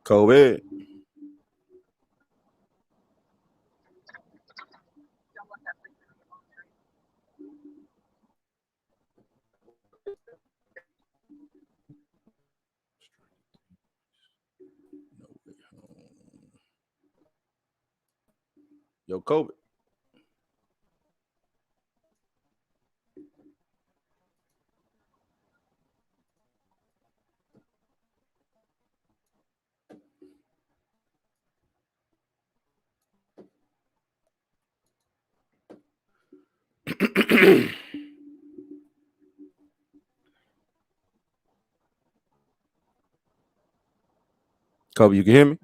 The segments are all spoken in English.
COVID. Yo, COVID. Kobe, you can hear me?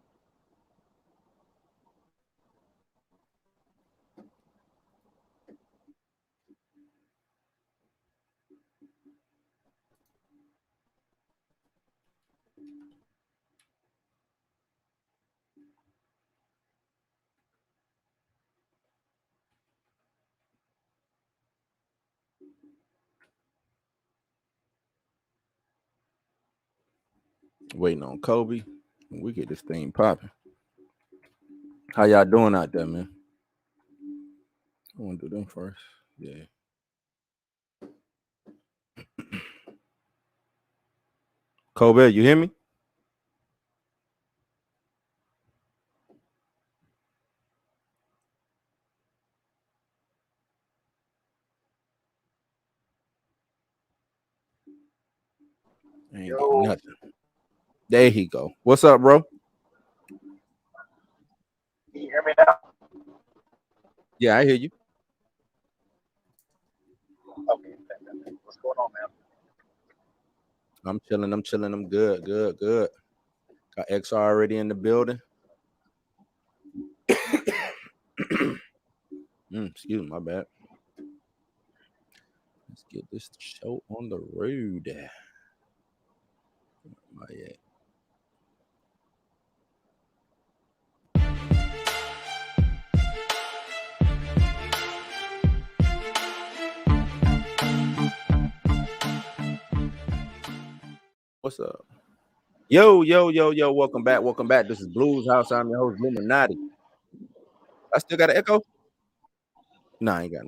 Waiting on Kobe. We get this thing popping. How y'all doing out there, man? I want to do them first. Yeah. Kobe, you hear me? Ain't getting nothing. There he go. What's up, bro? Can you hear me now? Yeah, I hear you. Okay. What's going on, man? I'm chilling. I'm good. Got XR already in the building. Excuse me, my bad. Let's get this show on the road. Oh, yeah. What's up? Yo. Welcome back. This is Blues House. I'm your host, Illuminati. I still got an echo? Nah, I ain't got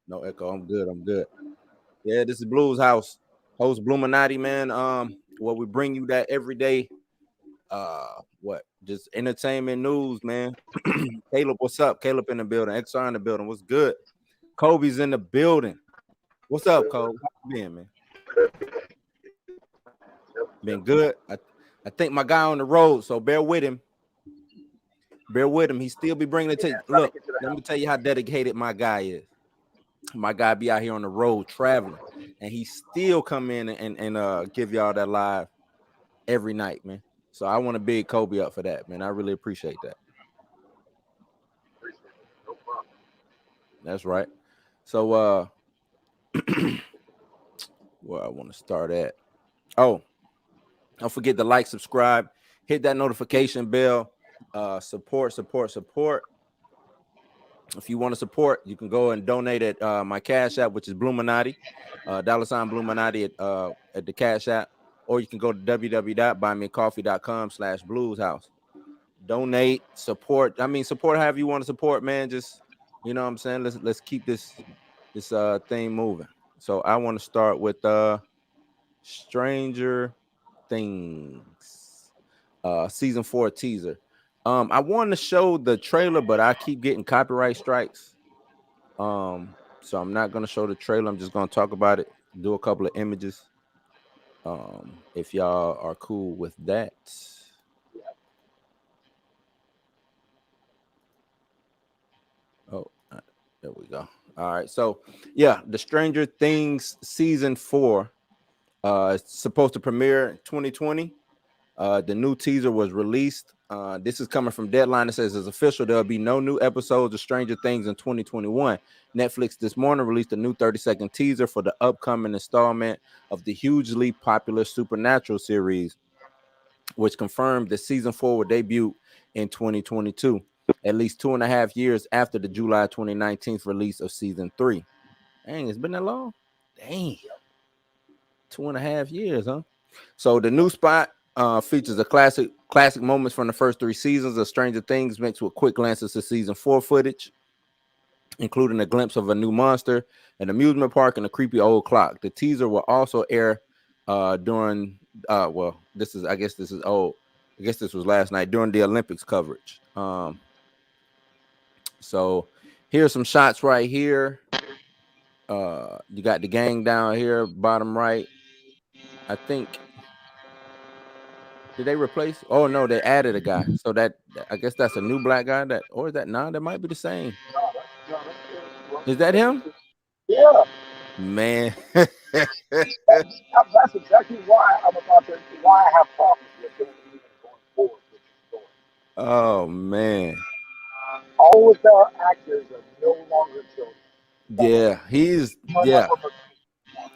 no echo. I'm good. Yeah, this is Blues House. Host Bluminati, man. Well, we bring you that every day. Just entertainment news, man. Caleb, what's up? Caleb in the building. XR in the building. What's good? Kobe's in the building. What's up, Kobe? How you been, man? Been good. I think my guy on the road, so bear with him. He still be bringing it to you. Look, let me tell you how dedicated my guy is. My guy be out here on the road traveling, and he still come in and give y'all that live every night, man. So I want to big Kobe up for that, man. I really appreciate that. That's right. So where I want to start at. Oh, don't forget to like, subscribe, hit that notification bell. Support. If you want to support, you can go and donate at my Cash App, which is Bluminati, $ Bluminati at the Cash App, or you can go to www.buymeacoffee.com/blueshouse. Donate, support. I mean, support however you want to support, man. Just, you know what I'm saying? Let's keep this thing moving. So I want to start with Stranger Things, season 4 teaser. I wanted to show the trailer, but I keep getting copyright strikes. So I'm not gonna show the trailer. I'm just gonna talk about it, do a couple of images. If y'all are cool with that. Oh, there we go. All right. So yeah, the Stranger Things season 4 it's supposed to premiere 2020. The new teaser was released. This is coming from Deadline. It says it's official. There'll be no new episodes of Stranger Things in 2021. Netflix this morning released a new 30-second teaser for the upcoming installment of the hugely popular Supernatural series, which confirmed that season 4 will debut in 2022, at least 2.5 years after the July 2019 release of season 3. Dang, it's been that long? Dang. 2.5 years, huh? So the new spot features a classic moments from the first 3 seasons of Stranger Things mixed with quick glances to season 4 footage, including a glimpse of a new monster, an amusement park, and a creepy old clock. The teaser will also air during this is old. I guess this was last night during the Olympics coverage. So here's some shots right here. You got the gang down here, bottom right. I think did they replace? Oh no, they added a guy. So that I guess that's a new black guy. Or is that that might be the same. Is that him? Yeah. Man. That's exactly why why I have problems with them even going forward with the story. Oh man. All of our actors are no longer children. Yeah,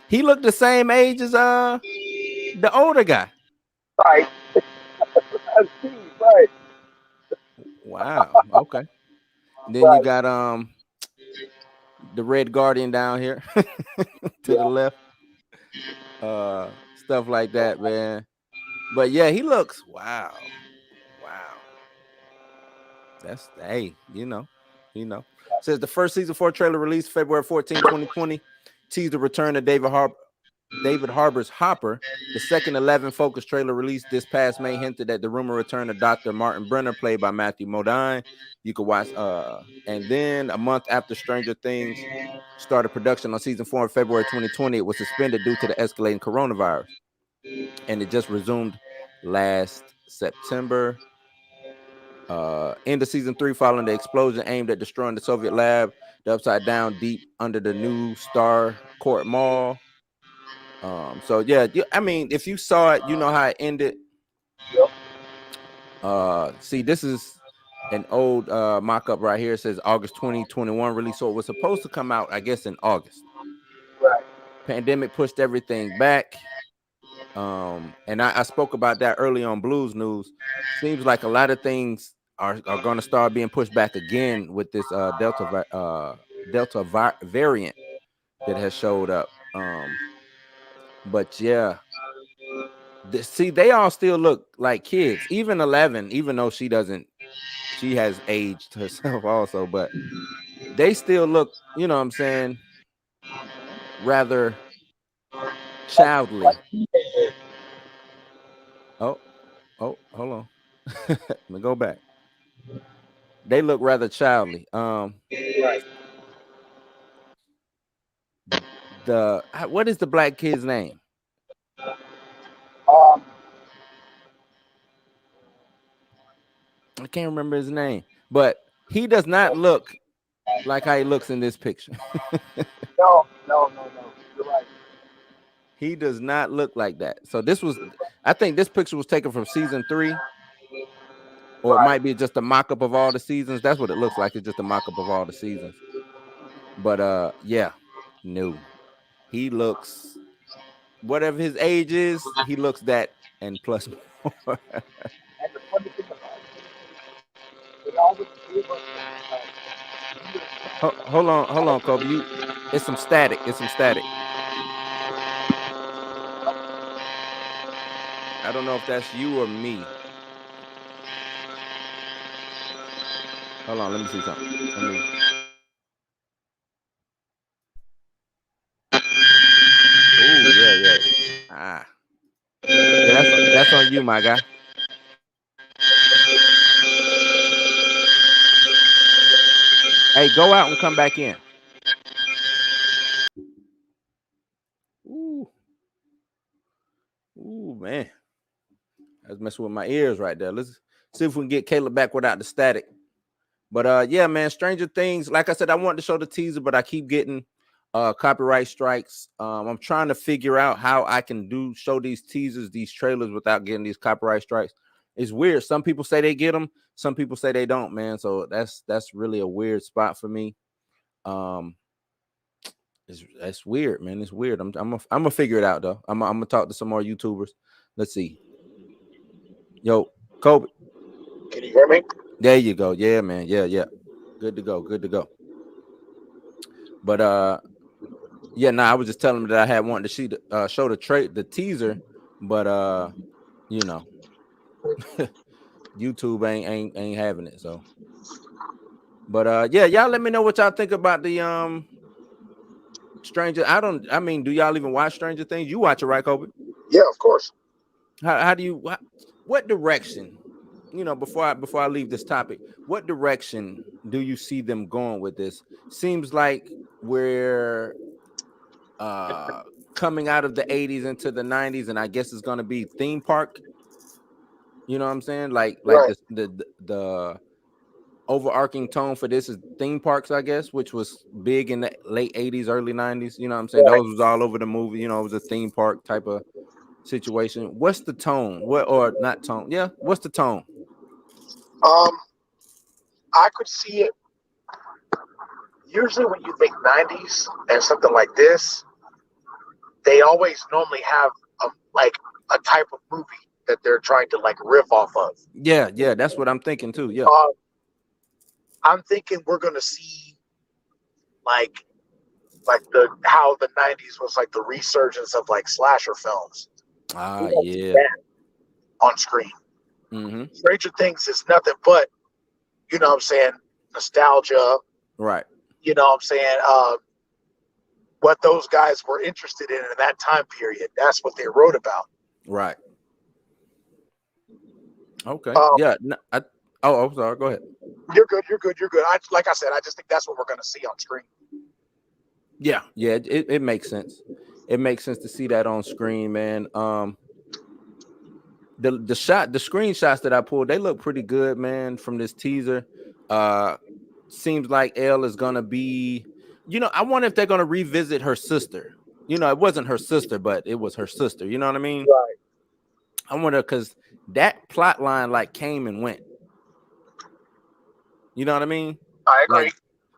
he looked the same age as the older guy. Right. That's Steve, right. Wow. Okay. Then you got the Red Guardian down here to the left. Stuff like that, man. But yeah, he looks wow. That's Says the first season 4 trailer released February 14, 2020. Teased the return of David Harbour's Hopper. The second 11 focus trailer released this past May hinted at the rumor return of Dr. Martin Brenner, played by Matthew Modine. You could watch and then a month after Stranger Things started production on season 4 in February 2020, it was suspended due to the escalating coronavirus. And it just resumed last September. Into season 3 following the explosion aimed at destroying the Soviet lab, the upside down deep under the new Star Court Mall. So yeah, I mean, if you saw it, you know how it ended. See, this is an old mock-up right here. It says August 2021 release, so it was supposed to come out, I guess, in August. Right. Pandemic pushed everything back. And I spoke about that early on Blues News. Seems like a lot of things are going to start being pushed back again with this Delta variant that has showed up. But yeah, they all still look like kids. Even 11, even though she has aged herself also, but they still look, you know what I'm saying, rather childly. Oh, hold on. Let me go back. They look rather childly. Right. What is the black kid's name? I can't remember his name, but he does not look like how he looks in this picture. No. You're right. He does not look like that. So I think this picture was taken from season 3, or it might be just a mock-up of all the seasons. That's what it looks like. It's just a mock-up of all the seasons. But yeah, no, he looks, whatever his age is, he looks that and plus more. And the funny thing about it always gave us Hold on, Kobe. It's some static. I don't know if that's you or me. Hold on, let me see something. Oh, yeah. Yeah, that's on you, my guy. Hey, go out and come back in. Ooh, man. That's messing with my ears right there. Let's see if we can get Caleb back without the static. But yeah, man, Stranger Things. Like I said, I wanted to show the teaser, but I keep getting copyright strikes. I'm trying to figure out how I can show these teasers, these trailers, without getting these copyright strikes. It's weird. Some people say they get them, some people say they don't, man. So that's really a weird spot for me. That's weird, man. It's weird. I'm gonna figure it out though. I'm gonna talk to some more YouTubers. Let's see. Yo, Kobe. Can you hear me? There you go. Yeah, man. Yeah. Good to go. But yeah, I was just telling them that I had wanted to show the teaser, but you know, YouTube ain't having it. So, but yeah, y'all let me know what y'all think about the Stranger. I mean, do y'all even watch Stranger Things? You watch it, right, Kobe? Yeah, of course. How do you what direction? You know, before I leave this topic, what direction do you see them going with this? Seems like we're coming out of the 80s into the 90s, and I guess it's gonna be theme park. You know what I'm saying? Like Right. the overarching tone for this is theme parks, I guess, which was big in the late 80s, early 90s. You know what I'm saying? Right. Those was all over the movie. You know, it was a theme park type of situation. What's the tone? What or not tone? Yeah, what's the tone? Um, I could see it. Usually, when you think '90s and something like this, they always normally have like a type of movie that they're trying to like riff off of. Yeah, that's what I'm thinking too. Yeah. Uh, I'm thinking we're gonna see like the how the '90s was like the resurgence of like slasher films. Ah, We're gonna see yeah. that on screen. Mm-hmm. Stranger Things is nothing but, you know what I'm saying, nostalgia, Right. you know what I'm saying, what those guys were interested in that time period. That's what they wrote about. Right. Okay. Um, Yeah. I'm sorry. Go ahead. you're good. You're good. You're good. Like I said, I just think that's what we're going to see on screen. Yeah. It makes sense. It makes sense to see that on screen, man. The screenshots that I pulled, they look pretty good, man, from this teaser. Seems like Elle is gonna be, I wonder if they're gonna revisit her sister. It wasn't her sister, but it was her sister. You know what I mean? Right. I wonder, because that plot line like came and went. You know what I mean? I agree. Like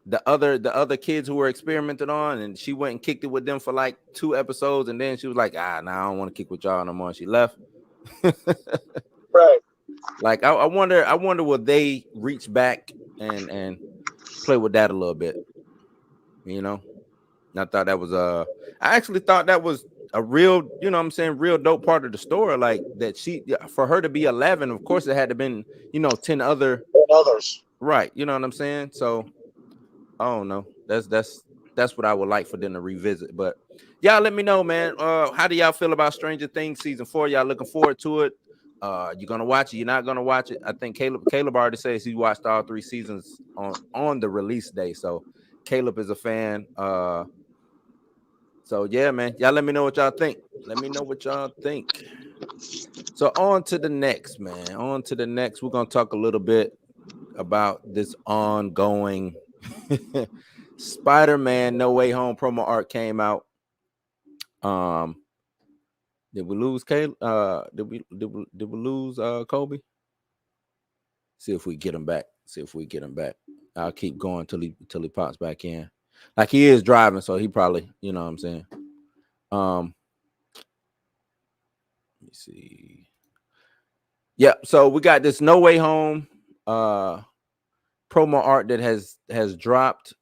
the other kids who were experimented on, and she went and kicked it with them for like 2 episodes, and then she was like, nah, I don't want to kick with y'all no more. And she left. Right. Like I wonder will they reach back and play with that a little bit. I thought that was I actually thought that was a real, real dope part of the story. Like that for her to be 11, of course it had to been 10 other And others. right. You know what I'm saying? So I don't know. That's what I would like for them to revisit. But y'all let me know, man. How do y'all feel about Stranger Things season 4? Y'all looking forward to it? You're gonna watch it, you're not gonna watch it. I think Caleb already says he watched all 3 seasons on the release day. So Caleb is a fan. So yeah, man. Y'all let me know what y'all think. Let me know what y'all think. So on to the next, man. On to the next. We're gonna talk a little bit about this ongoing Spider-Man No Way Home promo art came out. Did we lose Caleb? Did we lose Kobe? See if we get him back. I'll keep going till he pops back in. Like he is driving, so he probably, you know what I'm saying. Let me see. Yeah, so we got this No Way Home promo art that has dropped.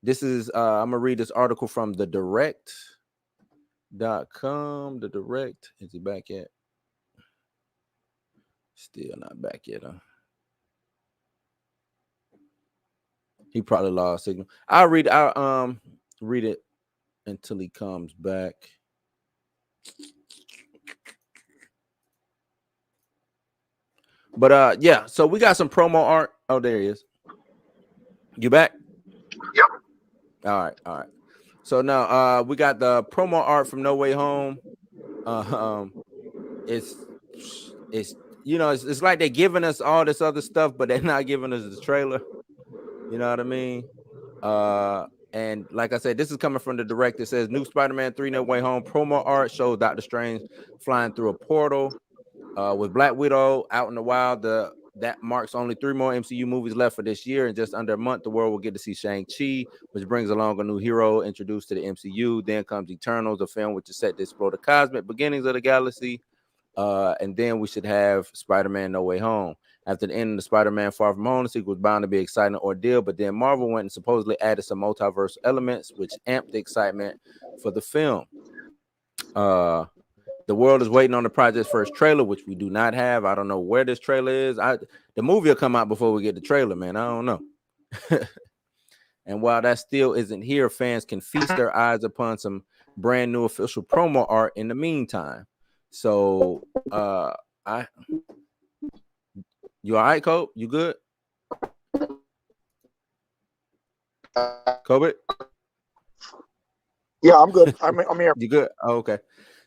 This is I'm gonna read this article from the direct.com. The direct, is he back yet? Still not back yet, huh? He probably lost signal. I'll read it until he comes back. But yeah, so we got some promo art. Oh, there he is. You back? Yep. All right. So now we got the promo art from No Way Home. It's it's like they're giving us all this other stuff, but they're not giving us the trailer. You know what I mean? And like I said, this is coming from the direct. It says new Spider-Man 3 No Way Home promo art shows Doctor Strange flying through a portal with Black Widow out in the wild. That marks only 3 more MCU movies left for this year. In just under a month, the world will get to see Shang-Chi, which brings along a new hero introduced to the MCU. Then comes Eternals, a film which is set to explore the cosmic beginnings of the galaxy. And then we should have Spider-Man No Way Home. After the end of the Spider-Man Far From Home, the sequel was bound to be an exciting ordeal, but then Marvel went and supposedly added some multiverse elements, which amped the excitement for the film. The world is waiting on the project's first trailer, which we do not have. I don't know where this trailer is. The movie will come out before we get the trailer, man. I don't know. And while that still isn't here, fans can feast their eyes upon some brand new official promo art in the meantime. So you all right, Cope? You good? Kobe? Yeah, I'm good. I'm here. You good? Oh, okay.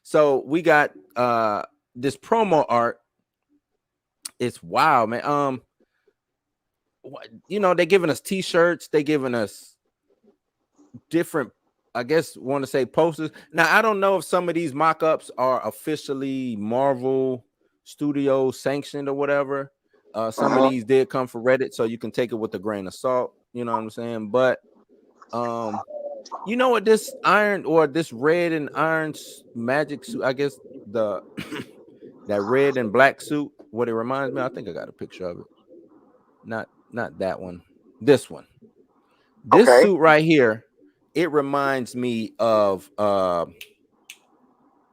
So we got this promo art. It's wild, man. You know, they're giving us t-shirts, they giving us different, I guess want to say posters. Now I don't know if some of these mock-ups are officially Marvel Studios sanctioned or whatever. Some of these did come from Reddit, so you can take it with a grain of salt, you know what I'm saying? But you know what, this iron or this red and iron magic suit, I guess the that red and black suit, what it reminds me, I think I got a picture of it. Not that one. This one. This suit right here, it reminds me of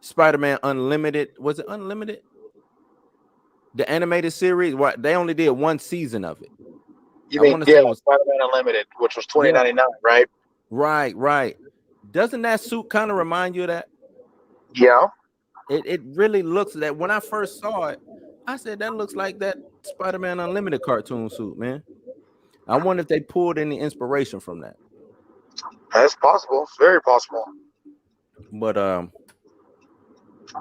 Spider-Man Unlimited. Was it Unlimited? The animated series. What, they only did one season of it. You mean Spider-Man Unlimited, which was $20.99, right? Right. Doesn't that suit kind of remind you of that? Yeah. It really looks that. When I first saw it, I said that looks like that Spider-Man Unlimited cartoon suit, man. I wonder if they pulled any inspiration from that. That's possible. It's very possible. But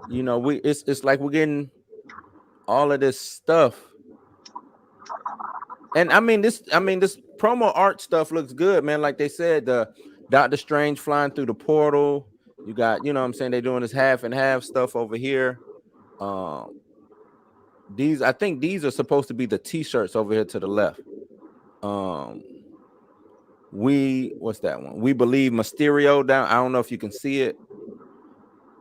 you know, it's like we're getting all of this stuff. And I mean this promo art stuff looks good, man. Like they said, the Doctor Strange flying through the portal. You got, you know what I'm saying, they're doing this half and half stuff over here. These, I think these are supposed to be the t-shirts over here to the left. What's that one? We believe Mysterio down. I don't know if you can see it.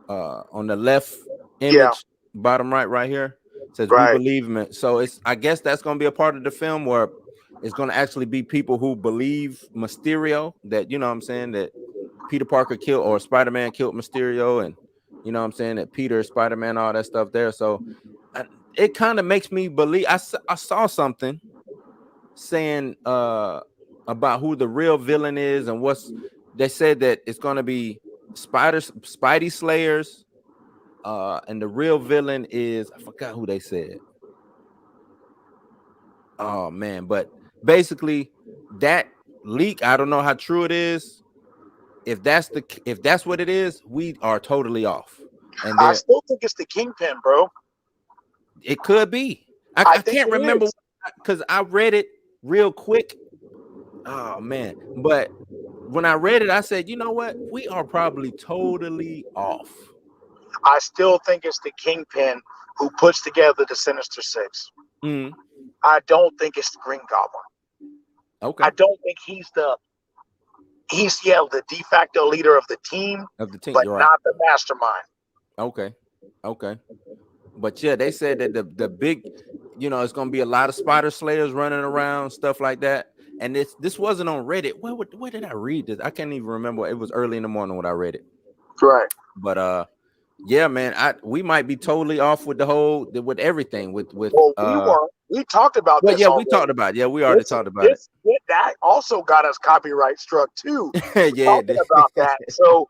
On the left image, bottom right here, says we believe him. So it's, I guess that's gonna be a part of the film where it's gonna actually be people who believe Mysterio, that, you know what I'm saying, that Peter Parker killed or Spider-Man killed Mysterio, and you know what I'm saying, that Peter, Spider-Man, all that stuff there. So it kind of makes me believe. I saw something saying about who the real villain is, and they said that it's gonna be Spidey Slayers, and the real villain is, I forgot who they said. Oh man, but basically that leak, I don't know how true it is. If that's what it is, we are totally off. And I still think it's the Kingpin, bro. It could be. I can't remember because I read it real quick. Oh man, but when I read it, I said, you know what? We are probably totally off. I still think it's the Kingpin who puts together the Sinister Six. I don't think it's the Green Goblin. Okay. I don't think he's the de facto leader of the team, but not the mastermind. Okay. But yeah, they said that the big, you know, it's gonna be a lot of Spider Slayers running around, stuff like that. And this wasn't on Reddit. Where did I read this? I can't even remember. It was early in the morning when I read it. Right. But yeah, man, we might be totally off with with everything. With we talked about this. Yeah, we talked about it. Yeah, we already talked about it. That also got us copyright struck too. Yeah, talking about that. So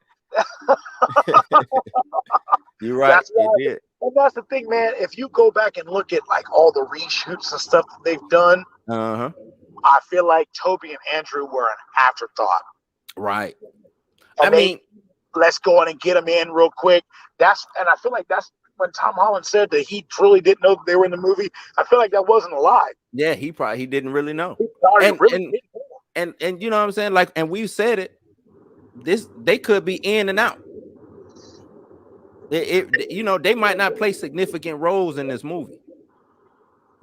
you're right. It did. And that's the thing, man. If you go back and look at like all the reshoots and stuff that they've done, I feel like Toby and Andrew were an afterthought. Right. I mean, let's go on and get them in real quick. And I feel like that's when Tom Holland said that he truly didn't know that they were in the movie. I feel like that wasn't a lie. Yeah, he didn't really know. And you know what I'm saying? Like, and we've said it. They could be in and out. You know, they might not play significant roles in this movie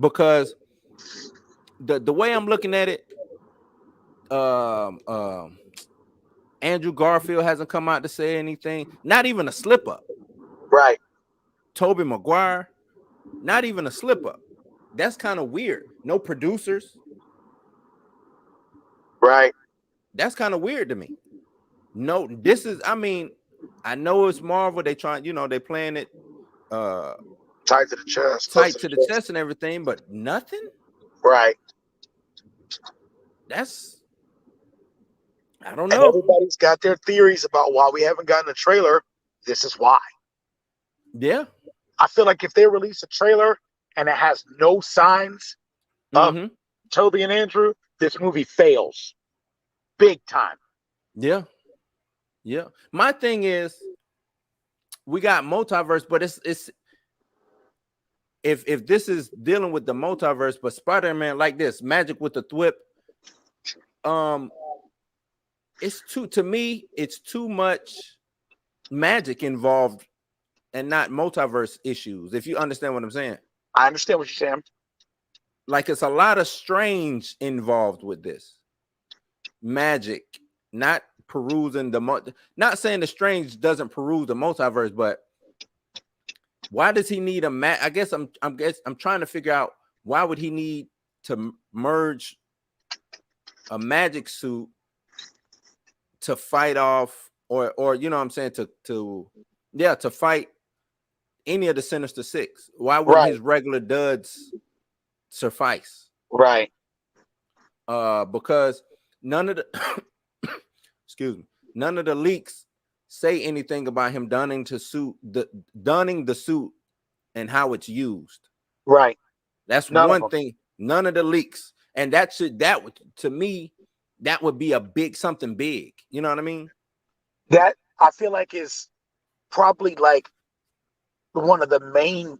because the way I'm looking at it, Andrew Garfield hasn't come out to say anything, not even a slip up. Right. Tobey Maguire, not even a slip up. That's kind of weird. No producers. Right. That's kind of weird to me. No, I mean, I know it's Marvel. They trying, you know, they playing it tied to the chest, close tight to the chest and everything, but nothing. Right. That's I don't And know. everybody's got their theories about why we haven't gotten a trailer. This is why. Yeah. I feel like if they release a trailer and it has no signs of Mm-hmm. Toby and Andrew, this movie fails big time. Yeah. Yeah. My thing is, we got multiverse, but it's if this is dealing with the multiverse, but Spider-Man like this, magic with the thwip, it's it's too much magic involved and not multiverse issues, if you understand what I'm saying. I understand what you're saying. Like it's a lot of strange involved with this magic, not perusing not saying the strange doesn't peruse the multiverse, but why does he need I guess I'm trying to figure out why would he need to merge a magic suit to fight off or you know what I'm saying to fight any of the Sinister Six. Why wouldn't his regular duds suffice? Right. Because none of the excuse me, none of the leaks say anything about him donning the suit and how it's used. Right. That's one thing. None of the leaks. And to me, that would be a big something big. You know what I mean? That I feel like is probably like one of the main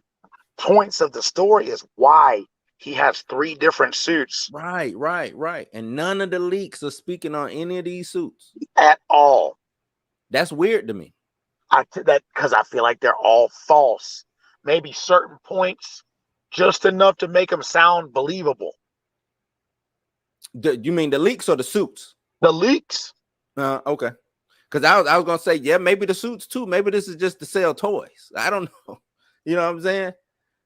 points of the story is why he has 3 different suits. Right. And none of the leaks are speaking on any of these suits at all. That's weird to me. Because I feel like they're all false. Maybe certain points, just enough to make them sound believable. You mean the leaks or the suits? The leaks. Okay. Because I was gonna say, yeah, maybe the suits too. Maybe this is just to sell toys. I don't know. You know what I'm saying?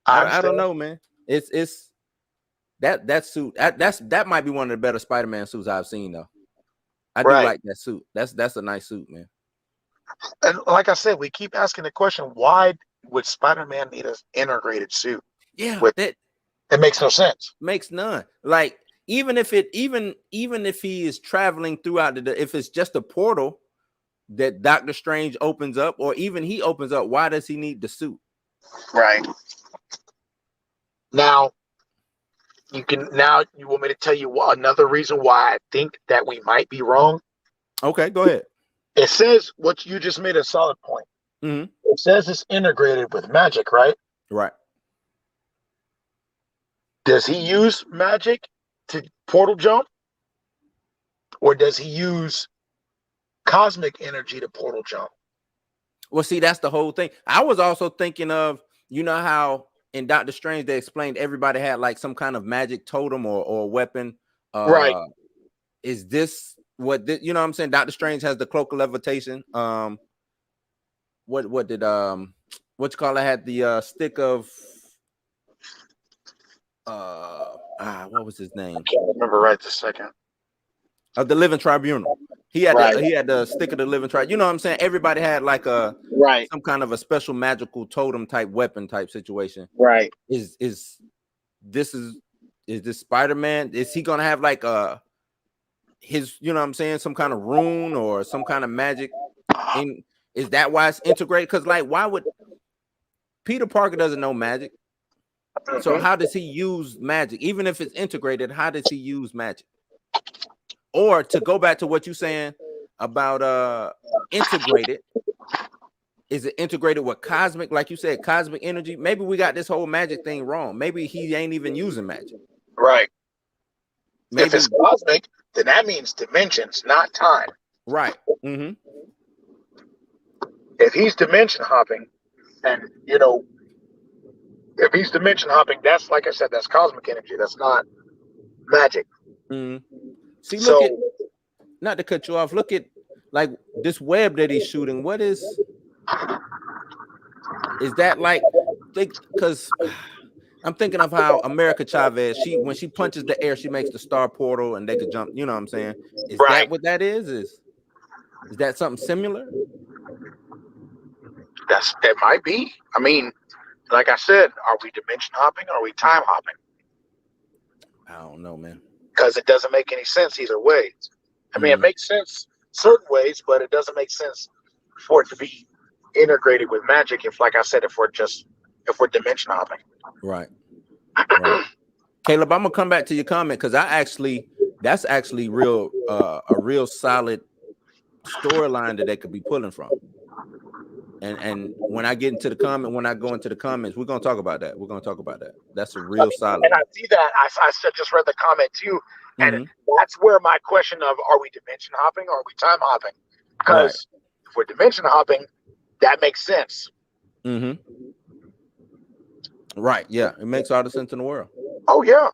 I don't know, man. It's that suit. That might be one of the better Spider-Man suits I've seen, though. I do like that suit. That's a nice suit, man. And like I said, we keep asking the question: why would Spider-Man need an integrated suit? Yeah, it makes no sense. Makes none. Like even if he is traveling throughout if it's just a portal that Doctor Strange opens up, or even he opens up, why does he need the suit? Right. Now, you want me to tell you another reason why I think that we might be wrong? Okay, go ahead. It says what you just made a solid point. Mm-hmm. It says it's integrated with magic, right? Right. Does he use magic to portal jump? Or does he use cosmic energy to portal jump? Well, see, that's the whole thing. I was also thinking of, you know how in Doctor Strange they explained everybody had like some kind of magic totem or weapon. Right. Is this what you know what I'm saying? Doctor Strange has the cloak of levitation. What did what you call it? Had the stick of what was his name? I can't remember right this second. Of the Living Tribunal. He had the stick of the Living Tribunal. You know what I'm saying? Everybody had like some kind of a special magical totem type weapon type situation. Right. Is this Spider-Man? Is he gonna have like his, you know what I'm saying, some kind of rune or some kind of magic? Is that why it's integrated? Because like, why would Peter Parker doesn't know magic? So how does he use magic? Even if it's integrated, how does he use magic? Or to go back to what you're saying about integrated, is it integrated with cosmic, like you said, cosmic energy? Maybe we got this whole magic thing wrong. Maybe he ain't even using magic. Right. Maybe if it's cosmic, then that means dimensions, not time. Right. Mm-hmm. If he's dimension hopping, and if he's dimension hopping, that's, like I said, that's cosmic energy. That's not magic. Mm-hmm. See, look at, not to cut you off, look at like this web that he's shooting. What is that like? Because I'm thinking of how America Chavez, when she punches the air, she makes the star portal and they could jump. You know what I'm saying? Is that what that is? Is that something similar? It might be. I mean, like I said, are we dimension hopping or are we time hopping? I don't know, man. Because it doesn't make any sense either way. I mean, it makes sense certain ways, but it doesn't make sense for it to be integrated with magic. If, like I said, if we're dimension hopping. Right. Right. Caleb, I'm gonna come back to your comment because that's actually real a real solid storyline that they could be pulling from. And when I get into the comment, when I go into the comments, we're gonna talk about that. We're gonna talk about that. That's a real solid. And I see that. I just read the comment too, and that's where my question of are we dimension hopping or are we time hopping? Because if we're dimension hopping, that makes sense. Right. Yeah, it makes all the sense in the world. Oh yeah.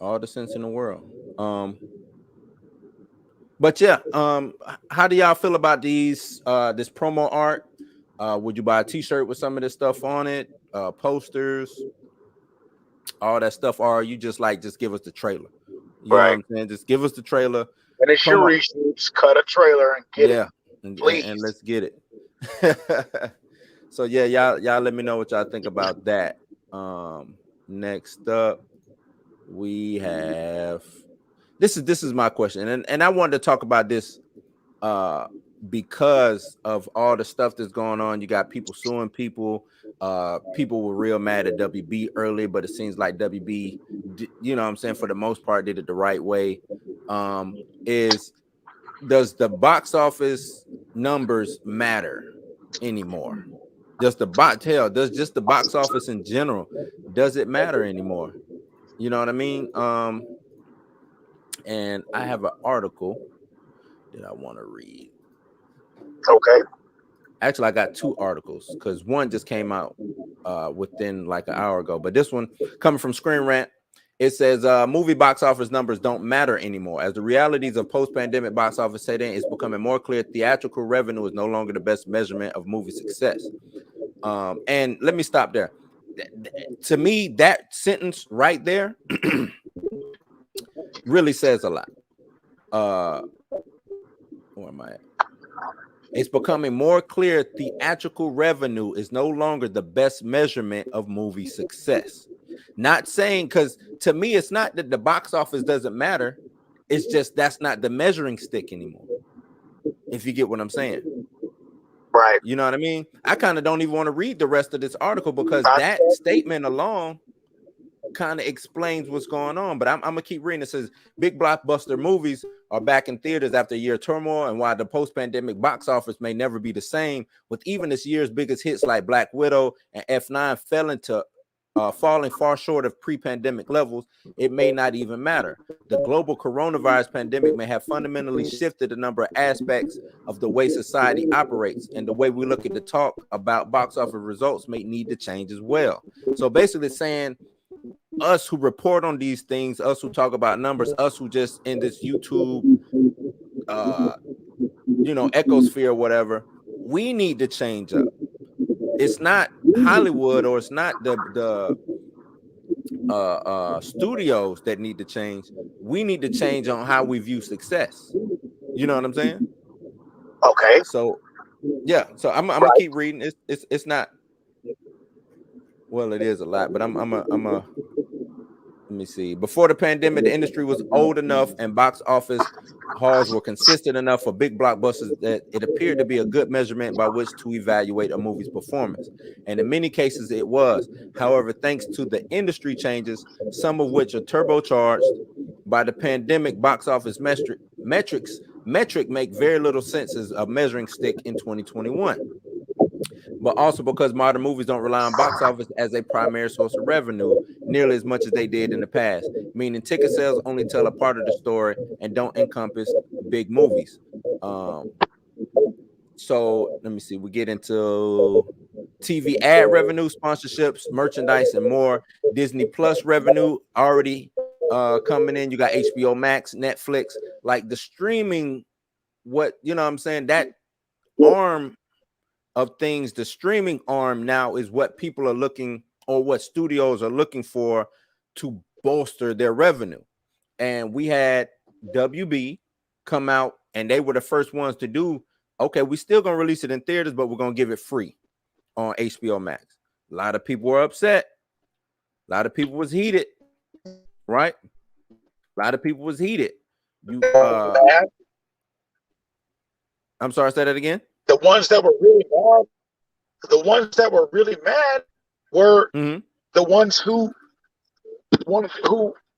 All the sense in the world. But yeah, how do y'all feel about these this promo art? Would you buy a t-shirt with some of this stuff on it? Posters, all that stuff, or are you just give us the trailer? You know what I'm saying? Just give us the trailer. And it's your reshoots, cut a trailer and get it. And let's get it. So yeah, y'all let me know what y'all think about that. Next up, we have this is my question, and I wanted to talk about this because of all the stuff that's going on. You got people suing people. People were real mad at WB earlier, but it seems like WB, you know what I'm saying, for the most part, did it the right way. Does the box office numbers matter anymore? Does just the box office in general, does it matter anymore? You know what I mean? And I have an article that I want to read. Okay. Actually, I got two articles because one just came out within like an hour ago. But this one coming from Screen Rant, it says movie box office numbers don't matter anymore. As the realities of post-pandemic box office set in, it's becoming more clear theatrical revenue is no longer the best measurement of movie success. And let me stop there. To me, that sentence right there really says a lot. Where am I at? It's becoming more clear theatrical revenue is no longer the best measurement of movie success. Not saying, because to me, it's not that the box office doesn't matter. It's just that's not the measuring stick anymore. If you get what I'm saying. Right. You know what I mean? I kind of don't even want to read the rest of this article because that statement alone kind of explains what's going on. But I'm gonna keep reading. It says big blockbuster movies are back in theaters after a year of turmoil, and while the post-pandemic box office may never be the same, with even this year's biggest hits like Black Widow and F9 falling far short of pre-pandemic levels, it may not even matter. The global coronavirus pandemic may have fundamentally shifted a number of aspects of the way society operates, and the way we look at the talk about box office results may need to change as well. So basically saying us who report on these things, us who talk about numbers, us who just in this YouTube ecosphere or whatever, we need to change up. It's not Hollywood or it's not the studios that need to change. We need to change on how we view success. You know what I'm saying? Okay. So yeah, so I'm gonna keep reading. It's not, well, it is a lot, but I'm let me see. Before the pandemic, the industry was old enough and box office halls were consistent enough for big blockbusters that it appeared to be a good measurement by which to evaluate a movie's performance. And in many cases, it was. However, thanks to the industry changes, some of which are turbocharged by the pandemic, box office metric make very little sense as a measuring stick in 2021. But also because modern movies don't rely on box office as a primary source of revenue nearly as much as they did in the past, meaning ticket sales only tell a part of the story and don't encompass big movies. So let me see, we get into TV ad revenue, sponsorships, merchandise, and more. Disney Plus revenue already coming in. You got HBO Max, Netflix, like the streaming, what, you know what I'm saying, that arm of things, the streaming arm now is what people are looking, or what studios are looking for to bolster their revenue. And we had WB come out and they were the first ones to do, okay, we still gonna release it in theaters, but we're gonna give it free. on HBO Max. A lot of people were upset. A lot of people was heated, right? A lot of people was heated. You I'm sorry, say that again. The ones that were really mad, were the ones who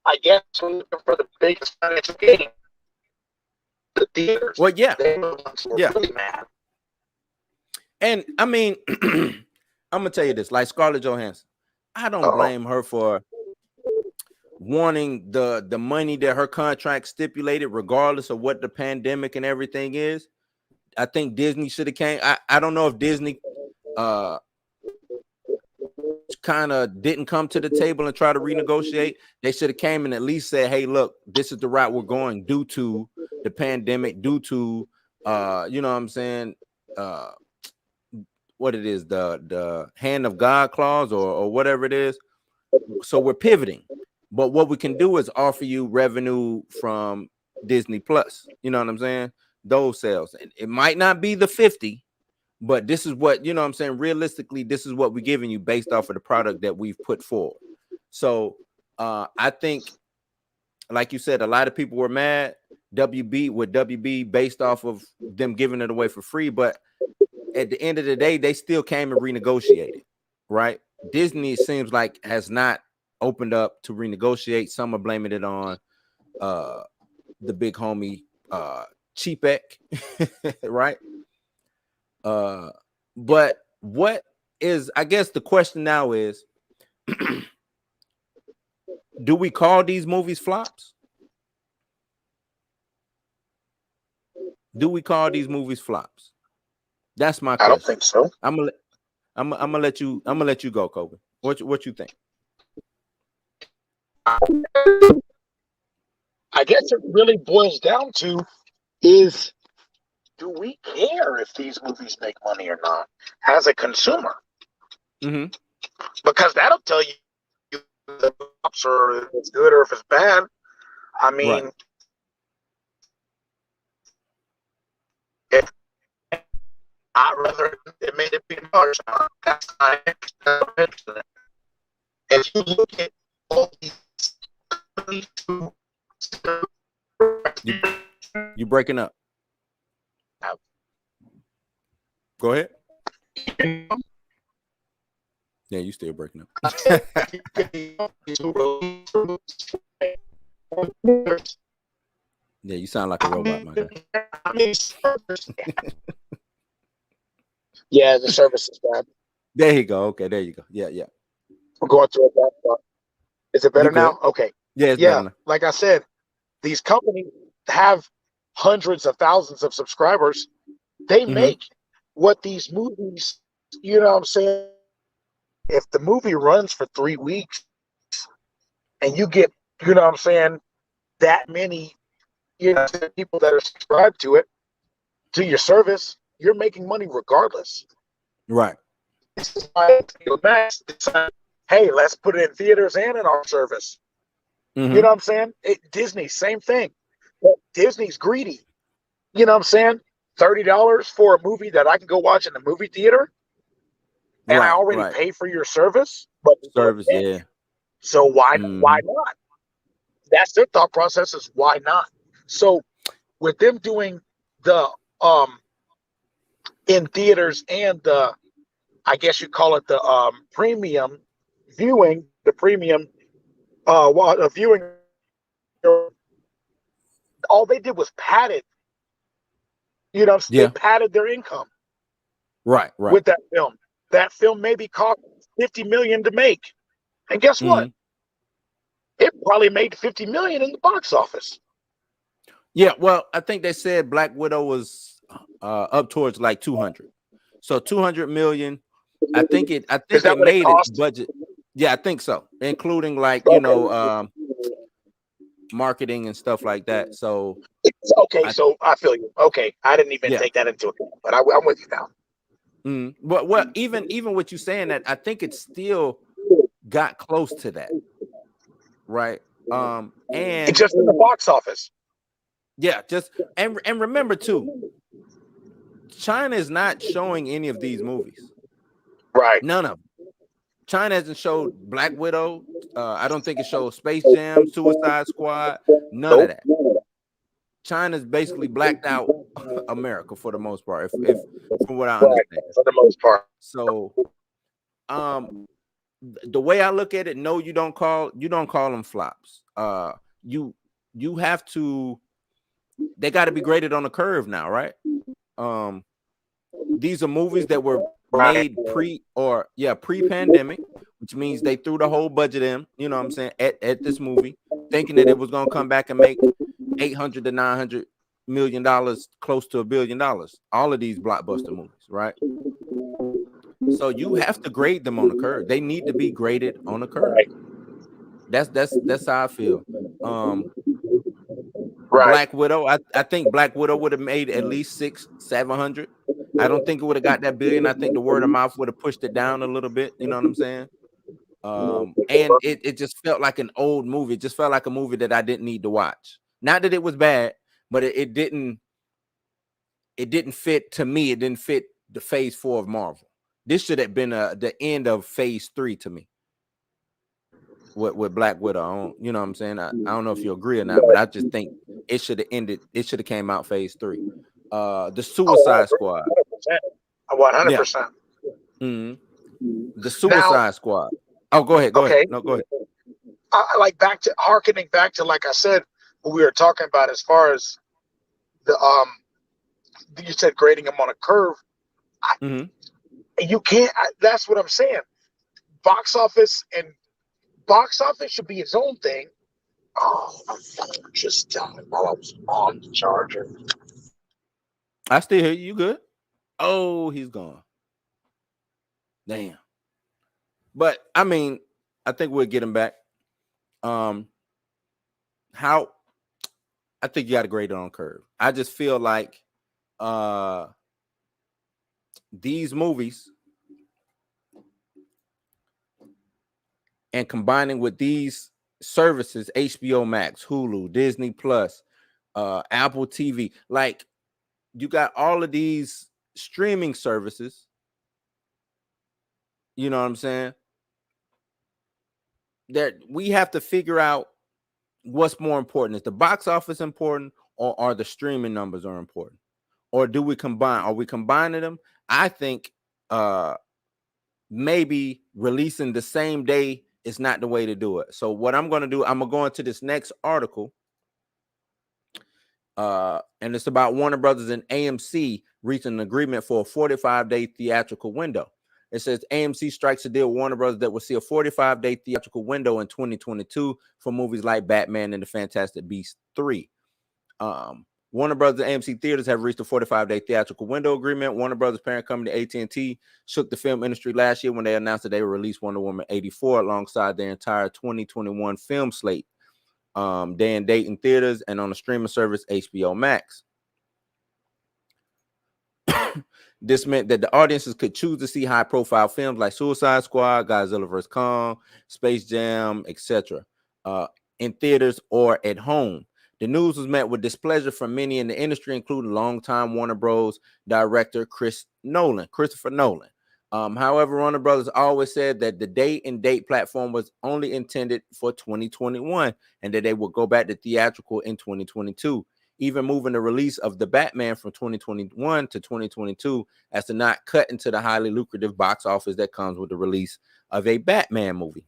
I guess were looking for the biggest financial gain. The theaters. Well, yeah. They were the ones who were really mad. And I mean, I'm gonna tell you this, like Scarlett Johansson, I don't blame her for wanting the money that her contract stipulated, regardless of what the pandemic and everything is. I think Disney should have came. I don't know if Disney kind of didn't come to the table and try to renegotiate. They should have came and at least said, hey, look, this is the route we're going due to the pandemic, due to you know what I'm saying, what it is, the hand of God clause or whatever it is. So we're pivoting. But what we can do is offer you revenue from Disney Plus. You know what I'm saying? Those sales. And it might not be the 50, but this is what, you know what I'm saying? Realistically, this is what we're giving you based off of the product that we've put forward. So I think, like you said, a lot of people were mad WB based off of them giving it away for free. But at the end of the day, they still came and renegotiated, right? Disney, it seems like, has not opened up to renegotiate. Some are blaming it on the big homie Cheapek, right? But what is, I guess the question now is, do we call these movies flops? Do we call these movies flops? That's my question. I don't think so. I'm gonna let you go, Kobe. What you think? I guess it really boils down to is, do we care if these movies make money or not as a consumer? Because that'll tell you if it's good or if it's bad. I mean, if I'd rather it made it be much. That's not interesting. If you look at all these, you breaking up. Go ahead. Yeah, you still breaking up. Yeah, you sound like a robot, my guy. Yeah, the service is bad. There you go. Okay, there you go. Yeah. I'm going through it. Is it better now? Okay. Yeah, it's better now. Like I said, these companies have hundreds of thousands of subscribers. They make what these movies, you know what I'm saying? If the movie runs for 3 weeks and you get, you know what I'm saying, that many, you know, people that are subscribed to it, to your service, you're making money regardless. Right. This is why Max decided, hey, let's put it in theaters and in our service. You know what I'm saying? Disney, same thing. But Disney's greedy. You know what I'm saying? $30 for a movie that I can go watch in the movie theater, and I already pay for your service. But yeah. So why not? That's their thought process, is why not? So with them doing the in theaters and the, I guess you call it the premium viewing, the premium viewing, all they did was padded. You know, they padded their income. Right. With that film. That film maybe cost $50 million to make. And guess what? It probably made $50 million in the box office. Yeah, well, I think they said Black Widow was up towards like 200. So 200 million. I think it made its budget. Yeah, I think so. Including like, you know, marketing and stuff like that. So so I feel you. Okay, I didn't even take that into account, but I'm with you now. But well, even with you saying that, I think it still got close to that, right? And it's just in the box office. Yeah, and remember too, China is not showing any of these movies. Right. None of them. China hasn't showed Black Widow. I don't think it showed Space Jam, Suicide Squad. None of Nope. that. China's basically blacked out America for the most part, if from what I Right. understand. For the most part. So, the way I look at it, no, you don't call them flops. You have to. They got to be graded on a curve now, right? These are movies that were made pre-pandemic, which means they threw the whole budget in. You know what I'm saying? At this movie, thinking that it was gonna come back and make $800 to $900 million, close to $1 billion. All of these blockbuster movies, right? So you have to grade them on a curve. They need to be graded on a curve. Right. That's how I feel. Right. Black Widow, I think Black Widow would have made at least 600-700. I don't think it would have got that billion. I think the word of mouth would have pushed it down a little bit. You know what I'm saying? And it just felt like an old movie. It just felt like a movie that I didn't need to watch. Not that it was bad, but it didn't fit to me. It didn't fit the phase 4 of Marvel. This should have been the end of phase 3 to me. With Black Widow, you know what I'm saying? I don't know if you agree or not, but I just think it should have ended. It should have came out phase 3. The Suicide Squad, 100%. The Suicide Squad. Oh, go ahead. Go ahead. No, go ahead. I like harkening back to, like I said, what we were talking about as far as the you said grading them on a curve. You can't. That's what I'm saying. Box office should be its own thing. Oh, my phone just died while I was on the charger. I still hear you. Good? Oh, he's gone. Damn. But I mean, I think we'll get him back. How? I think you got to grade it on curve. I just feel like these movies and combining with these services, HBO Max, Hulu, Disney Plus, Apple TV, like you got all of these streaming services. You know what I'm saying? That we have to figure out what's more important. Is the box office important, or are the streaming numbers are important? Or do we combine? Are we combining them? I think maybe releasing the same day is not the way to do it. So what I'm going to do, I'm going to go into this next article. And it's about Warner Brothers and AMC reaching an agreement for a 45-day theatrical window. It says AMC strikes a deal with Warner Brothers that will see a 45-day theatrical window in 2022 for movies like Batman and the Fantastic Beasts 3. Warner Brothers and AMC theaters have reached a 45-day theatrical window agreement. Warner Brothers parent company AT&T shook the film industry last year when they announced that they would release Wonder Woman 84 alongside their entire 2021 film slate, day and date in theaters and on the streaming service HBO Max. This meant that the audiences could choose to see high-profile films like Suicide Squad, Godzilla vs. Kong, Space Jam, etc. In theaters or at home. The news was met with displeasure from many in the industry, including longtime Warner Bros. Director Christopher Nolan. However, Warner Brothers always said that the day and date platform was only intended for 2021 and that they would go back to theatrical in 2022, even moving the release of the Batman from 2021 to 2022 as to not cut into the highly lucrative box office that comes with the release of a Batman movie,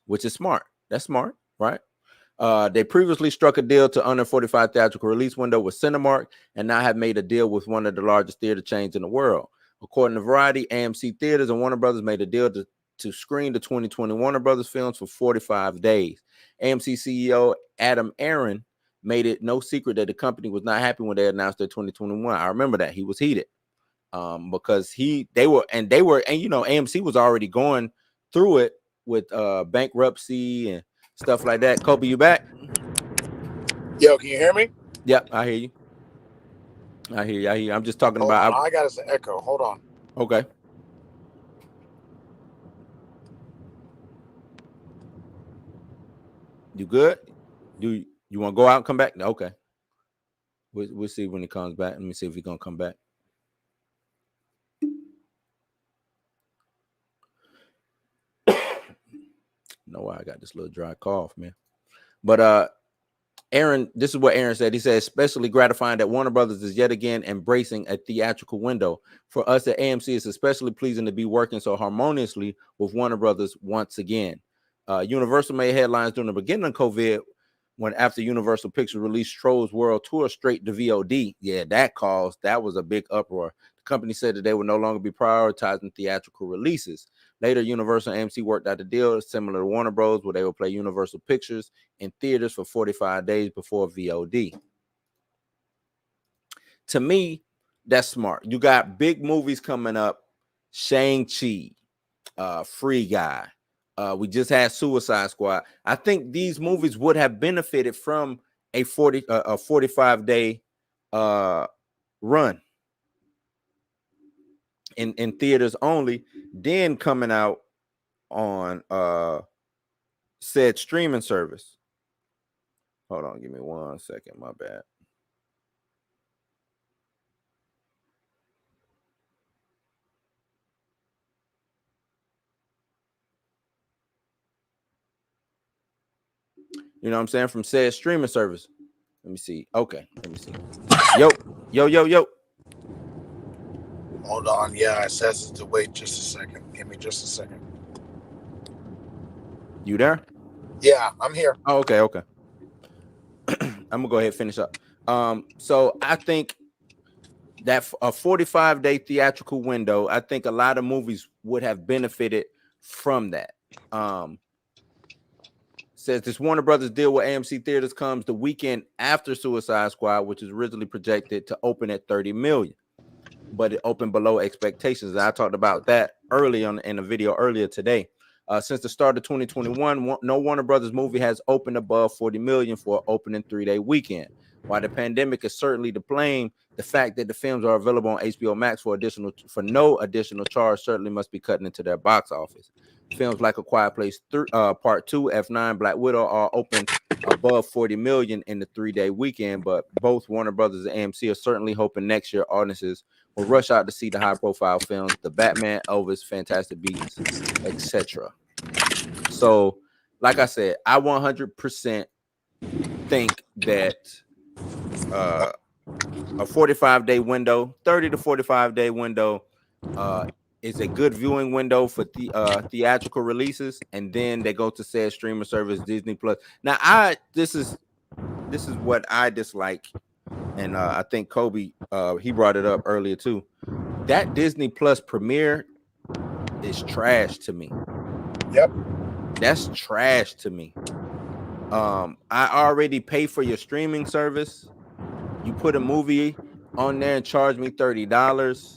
which is smart. That's smart, right? They previously struck a deal to honor 45 theatrical release window with Cinemark and now have made a deal with one of the largest theater chains in the world. According to Variety, AMC Theaters and Warner Brothers made a deal to screen the 2020 Warner Brothers films for 45 days. AMC CEO Adam Aron made it no secret that the company was not happy when they announced their 2021. I remember that he was heated because they were, and you know, AMC was already going through it with bankruptcy and stuff like that. Kobe, you back? Yo, can you hear me? Yep, I hear you. I hear you. I'm just talking about. I got us an echo. Hold on. Okay. You good? Do you want to go out and come back? Okay. We'll see when he comes back. Let me see if he's gonna come back. know why I got this little dry cough, man. But Aaron, this is what Aaron said. He said, especially gratifying that Warner Brothers is yet again embracing a theatrical window. For us at AMC, it's especially pleasing to be working so harmoniously with Warner Brothers once again. Universal made headlines during the beginning of COVID when after Universal Pictures released Trolls World Tour straight to VOD. Yeah, that was a big uproar. The company said that they would no longer be prioritizing theatrical releases. Later, Universal and AMC worked out a deal similar to Warner Bros., where they would play Universal Pictures in theaters for 45 days before VOD. To me, that's smart. You got big movies coming up, Shang-Chi, Free Guy. We just had Suicide Squad. I think these movies would have benefited from a 45-day run in theaters only, then coming out on said streaming service. Hold on, give me 1 second. My bad. You know what I'm saying? From said streaming service. Let me see. Okay, let me see. Yo. Hold on. Yeah, it says to wait just a second. Give me just a second. You there? Yeah, I'm here. Oh, okay. I'm gonna go ahead and finish up. So I think that a 45-day theatrical window, I think a lot of movies would have benefited from that. Says this Warner Brothers deal with AMC theaters comes the weekend after Suicide Squad, which is originally projected to open at 30 million, but it opened below expectations. I talked about that early on in a video earlier today. Since the start of 2021, no Warner Brothers movie has opened above 40 million for an opening 3-day weekend. While the pandemic is certainly to blame, the fact that the films are available on HBO Max for no additional charge certainly must be cutting into their box office. Films like A Quiet Place Part 2, F9, Black Widow are open above 40 million in the 3-day weekend, but both Warner Brothers and AMC are certainly hoping next year audiences will rush out to see the high-profile films, The Batman, Elvis, Fantastic Beasts, etc. So, like I said, I 100% think that a 45-day window, 30 to 45-day window, is a good viewing window for theatrical releases, and then they go to said streaming service Disney Plus. Now, this is what I dislike, and I think Kobe he brought it up earlier too. That Disney Plus premiere is trash to me. Yep, that's trash to me. I already pay for your streaming service. You put a movie on there and charge me $30.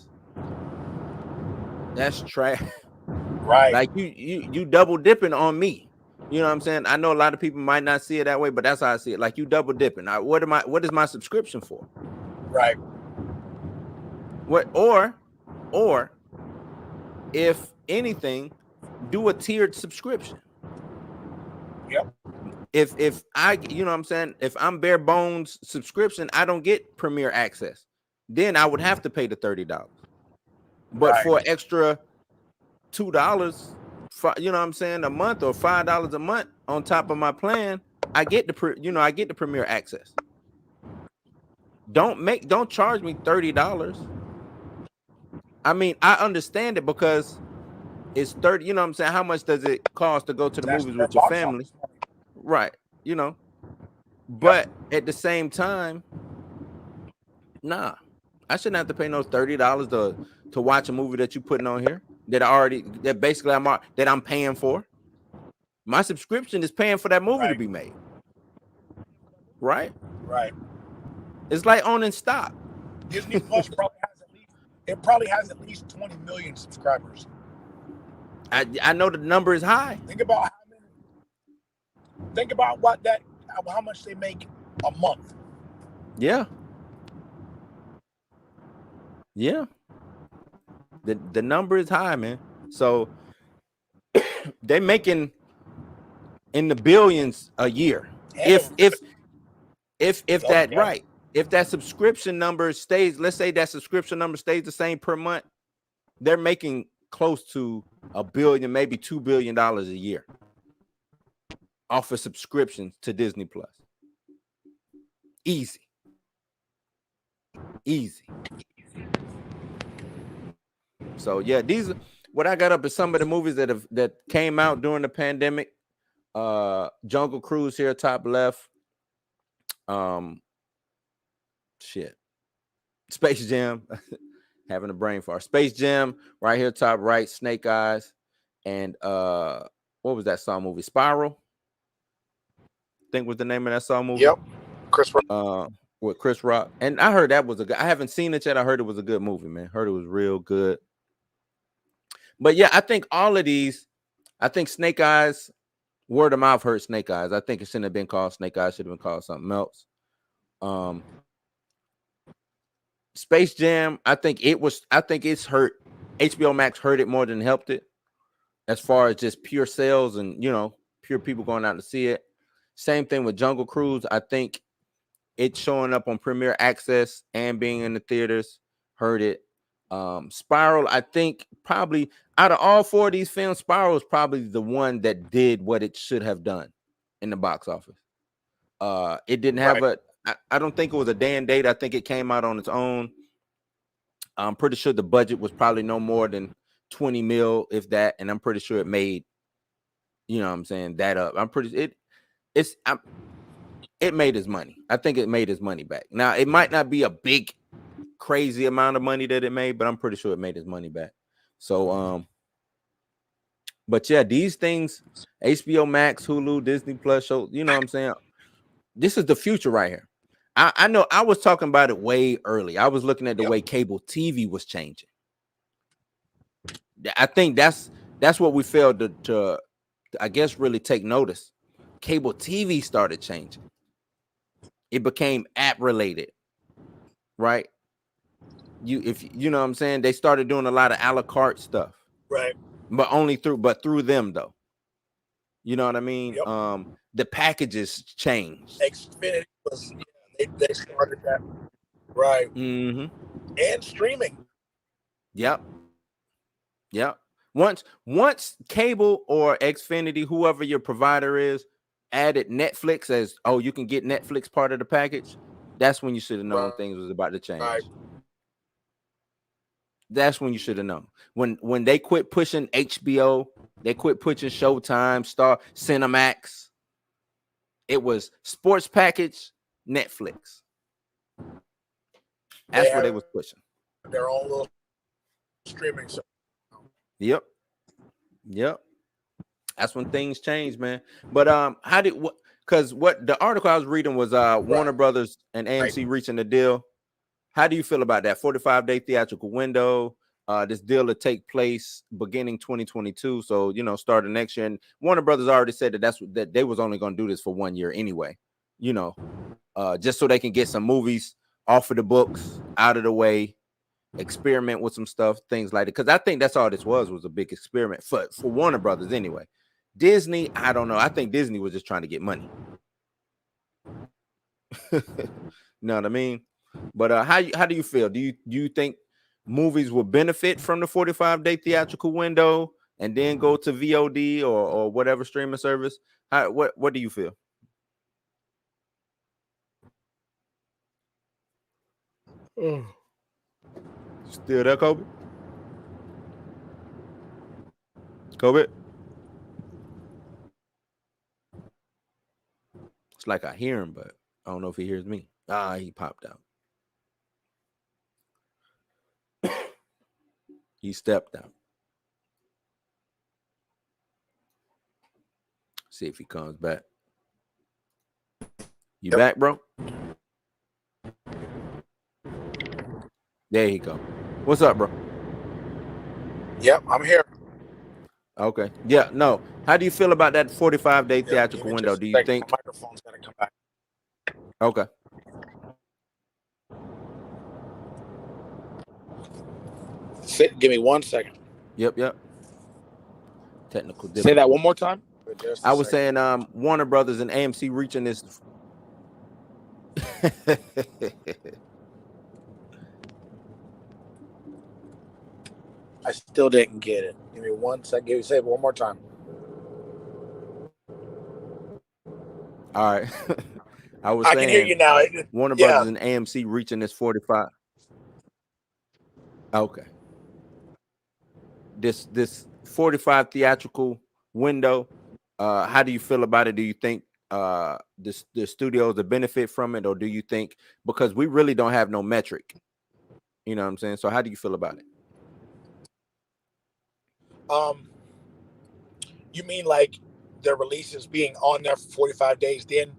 That's trash. Right. Like you double dipping on me. You know what I'm saying? I know a lot of people might not see it that way, but that's how I see it. Like, you double dipping. What is my subscription for? Right. What or if anything, do a tiered subscription. Yep. If I, you know what I'm saying, if I'm bare bones subscription, I don't get Premier access. Then I would have to pay the $30. But right. for extra $2, you know what I'm saying, a month, or $5 a month on top of my plan, I get the Premier access. Don't charge me $30. I mean, I understand it because it's 30, you know what I'm saying? How much does it cost to go to the movies with your family? Right, you know. But at the same time, nah, I shouldn't have to pay no $30 to watch a movie that you putting on here that I'm paying for. My subscription is paying for that movie to be made. Right? Right. It's like owning stock. Disney Plus probably has at least 20 million subscribers. I know the number is high. Think about how much they make a month. Yeah. Yeah. The number is high, man. So they making in the billions a year. If that right. If that subscription number stays, let's say that subscription number stays the same per month, they're making close to $1 billion, maybe $2 billion a year. offer subscriptions to Disney Plus. Easy. So yeah, these are what I got up is some of the movies that came out during the pandemic. Jungle Cruise here, top left. Shit. Space Jam, having a brain fart. Space Jam, right here, top right. Snake Eyes, and what was that Saw movie? Spiral, I think was the name of that Saw movie. Yep, Chris Rock. With Chris Rock, and I heard that was a good. I haven't seen it yet. I heard it was a good movie, man. Heard it was real good. But yeah, I think all of these. I think Snake Eyes, word of mouth hurt Snake Eyes. I think it shouldn't have been called Snake Eyes. Should have been called something else. Space Jam, I think it's hurt. HBO Max hurt it more than helped it, as far as just pure sales and pure people going out to see it. Same thing with Jungle Cruise. I think it's showing up on Premier Access and being in the theaters hurt it. Spiral, I think probably out of all four of these films, Spiral is probably the one that did what it should have done in the box office. It didn't have I don't think it was a day and date. I think it came out on its own. I'm pretty sure the budget was probably no more than 20 mil, if that, and I'm pretty sure it made, that up. I'm pretty it made his money. I think it made his money back. Now it might not be a big, crazy amount of money that it made, but I'm pretty sure it made his money back. So, but yeah, these things, HBO Max, Hulu, Disney Plus show, you know what I'm saying? This is the future right here. I know I was talking about it way early. I was looking at the way cable TV was changing. I think that's what we failed to I guess really take notice. Cable TV started changing. It became app related, right? If you know what I'm saying, they started doing a lot of a la carte stuff, right? But through them though. You know what I mean? Yep. The packages changed. Xfinity was they started that, right? Mm-hmm. And streaming. Yep. Once cable or Xfinity, whoever your provider is, added Netflix as you can get Netflix part of the package, that's when you should have known things was about to change. Right. That's when you should have known. When they quit pushing HBO, they quit pushing Showtime, Star, Cinemax. It was sports package, Netflix. That's what they was pushing. Their own little streaming service. Yep. That's when things change, man. But because what the article I was reading was Warner Brothers and AMC reaching a deal. How do you feel about that 45-day theatrical window? This deal to take place beginning 2022, so starting next year. And Warner Brothers already said that they was only going to do this for 1 year anyway. Just so they can get some movies off of the books, out of the way, experiment with some stuff, things like that. Because I think that's all this was a big experiment for Warner Brothers anyway. Disney, I don't know. I think Disney was just trying to get money. You know what I mean? But how do you feel? Do you think movies will benefit from the 45-day theatrical window and then go to VOD or whatever streaming service? What do you feel? Still there, Kobe? It's like I hear him, but I don't know if he hears me. He popped out. He stepped out. See if he comes back. You back, bro? There you go. What's up, bro? Yep, I'm here. Okay. Yeah, no. How do you feel about that 45-day theatrical window? Do you think my microphone's gonna come back? Okay. Give me 1 second. Yep. Technical difficulty. Say that one more time. I was saying Warner Brothers and AMC reaching this. I still didn't get it. Give me 1 second. Say it one more time. All right. I was I can hear you saying now. Warner Yeah. Brothers and AMC reaching this 45. Okay. This 45 theatrical window. How do you feel about it? Do you think the studios will benefit from it, or do you think, because we really don't have no metric? You know what I'm saying? So how do you feel about it? You mean like their releases being on there for 45 days, then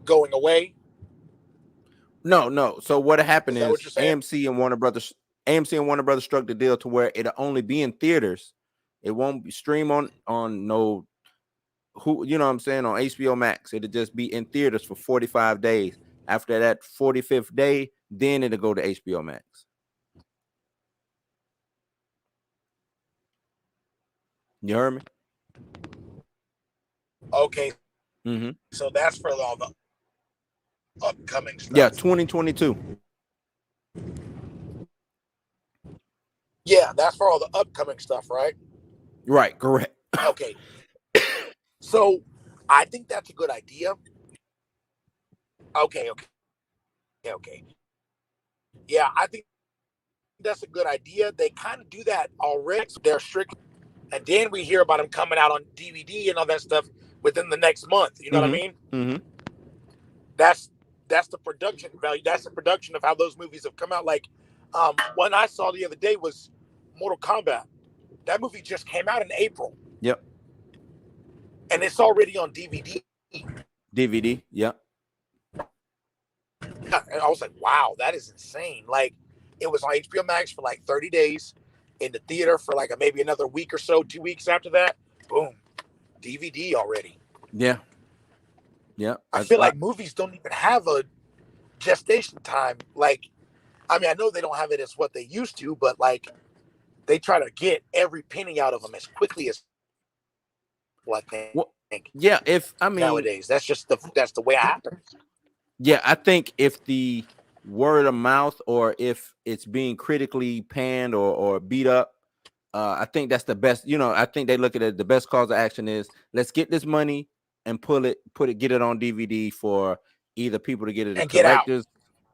going away? No. So what happened Is that what is you're saying? AMC and Warner Brothers struck the deal to where it'll only be in theaters. It won't be stream on no, who, you know what I'm saying, on HBO Max. It'll just be in theaters for 45 days. After that 45th day, then it'll go to HBO Max. You heard me? Okay. Mm-hmm. So that's for all the upcoming stuff. Yeah, 2022. Yeah, that's for all the upcoming stuff, right? Right, correct. Okay. So I think that's a good idea. Okay. Yeah, I think that's a good idea. They kind of do that already. They're strict, and then we hear about them coming out on DVD and all that stuff within the next month. You know what I mean? Mm-hmm. That's the production value. That's the production of how those movies have come out. Like, one I saw the other day was Mortal Kombat. That movie just came out in April. Yep. And it's already on DVD. DVD. Yep. And I was like, wow, that is insane. Like, it was on HBO Max for like 30 days, in the theater for like maybe another week or so, 2 weeks after that. Boom, DVD already. Yeah. Yeah. I feel like movies don't even have a gestation time. Like, I mean, I know they don't have it as what they used to, but like, they try to get every penny out of them as quickly as what they think. Yeah, Nowadays, that's the way it happens. Yeah, I think if the word of mouth, or if it's being critically panned or beat up, I think that's the best. You know, I think they look at it. The best cause of action is, let's get this money and get it on DVD for either people to get it, and collectors,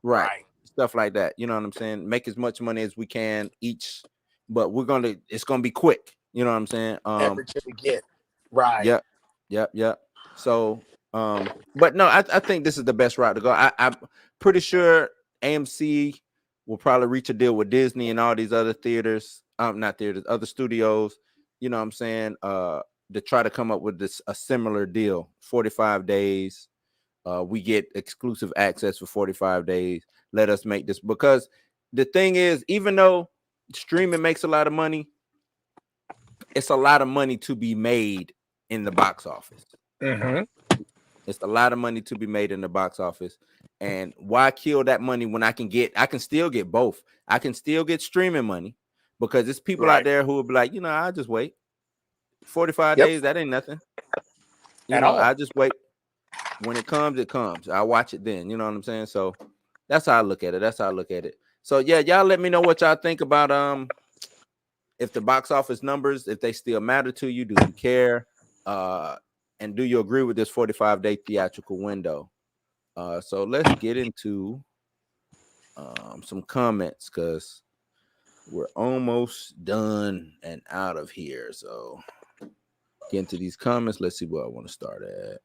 right, stuff like that. You know what I'm saying? Make as much money as we can each, but it's gonna be quick. You know what I'm saying? Every chance we get, right? Yep. So, but no, I think this is the best route to go. I'm pretty sure AMC will probably reach a deal with Disney and all these other theaters, not theaters, other studios. You know what I'm saying? To try to come up with a similar deal. 45 days. We get exclusive access for 45 days. Let us make this, because the thing is, even though streaming makes a lot of money, it's a lot of money to be made in the box office. Mm-hmm. It's a lot of money to be made in the box office. And why kill that money when I can still get both? I can still get streaming money, because it's people out there who will be like, I'll just wait. 45 days, that ain't nothing. I just wait. When it comes, it comes. I'll watch it then. You know what I'm saying? So that's how I look at it. So yeah, y'all let me know what y'all think about if the box office numbers, if they still matter to you. Do you care? And do you agree with this 45-day theatrical window? So let's get into some comments, because we're almost done and out of here. So get into these comments. Let's see where I want to start at.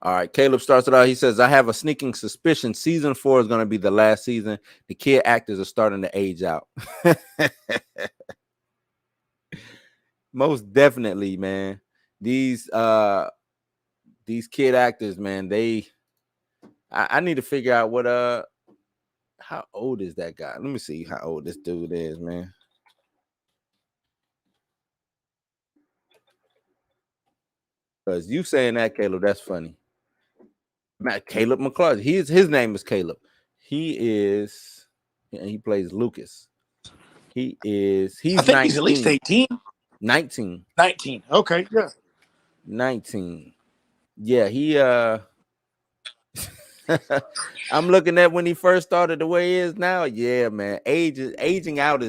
All right, Caleb starts it out. He says, I have a sneaking suspicion season 4 is going to be the last season. The kid actors are starting to age out. Most definitely, man. These kid actors, man, I need to figure out how old is that guy? Let me see how old this dude is, man. Because you saying that, Caleb, that's funny. Caleb McCluskey. His name is Caleb. He plays Lucas. He's I think 19. he's at least 18. 19. Okay, yeah. 19. Yeah, he I'm looking at when he first started the way he is now. Yeah, man. Aging out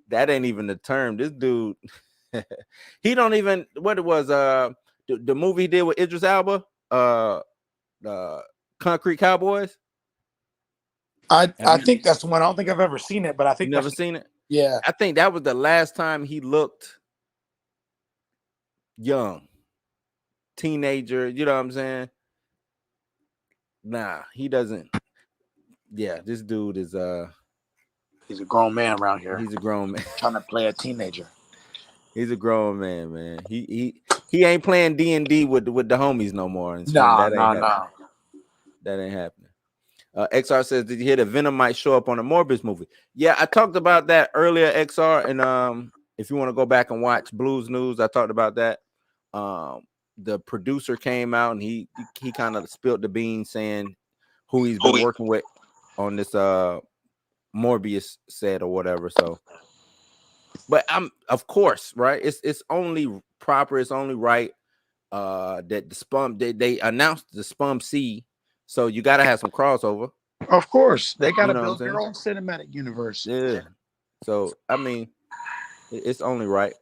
that ain't even the term. This dude, he don't even, what it was, the the movie he did with Idris Elba, Concrete Cowboys. I think that's the one. I don't think I've ever seen it, but I think You never seen it? Yeah. I think that was the last time he looked young, teenager. You know what I'm saying? Nah, he doesn't. Yeah, this dude is He's a grown man around here. He's a grown man trying to play a teenager. He's a grown man. He ain't playing D&D with the homies no more. Nah. That ain't happening. XR says, did you hear that Venom might show up on a Morbius movie? Yeah, I talked about that earlier, XR. And if you want to go back and watch Blues News, I talked about that. The producer came out and he kind of spilled the beans saying who he's been working with on this Morbius set or whatever. So, but of course, right? It's only proper, it's only right that the Spum they announced the Spum C. So you got to have some crossover. Of course, they got to build their own cinematic universe. Yeah. So I mean, it's only right.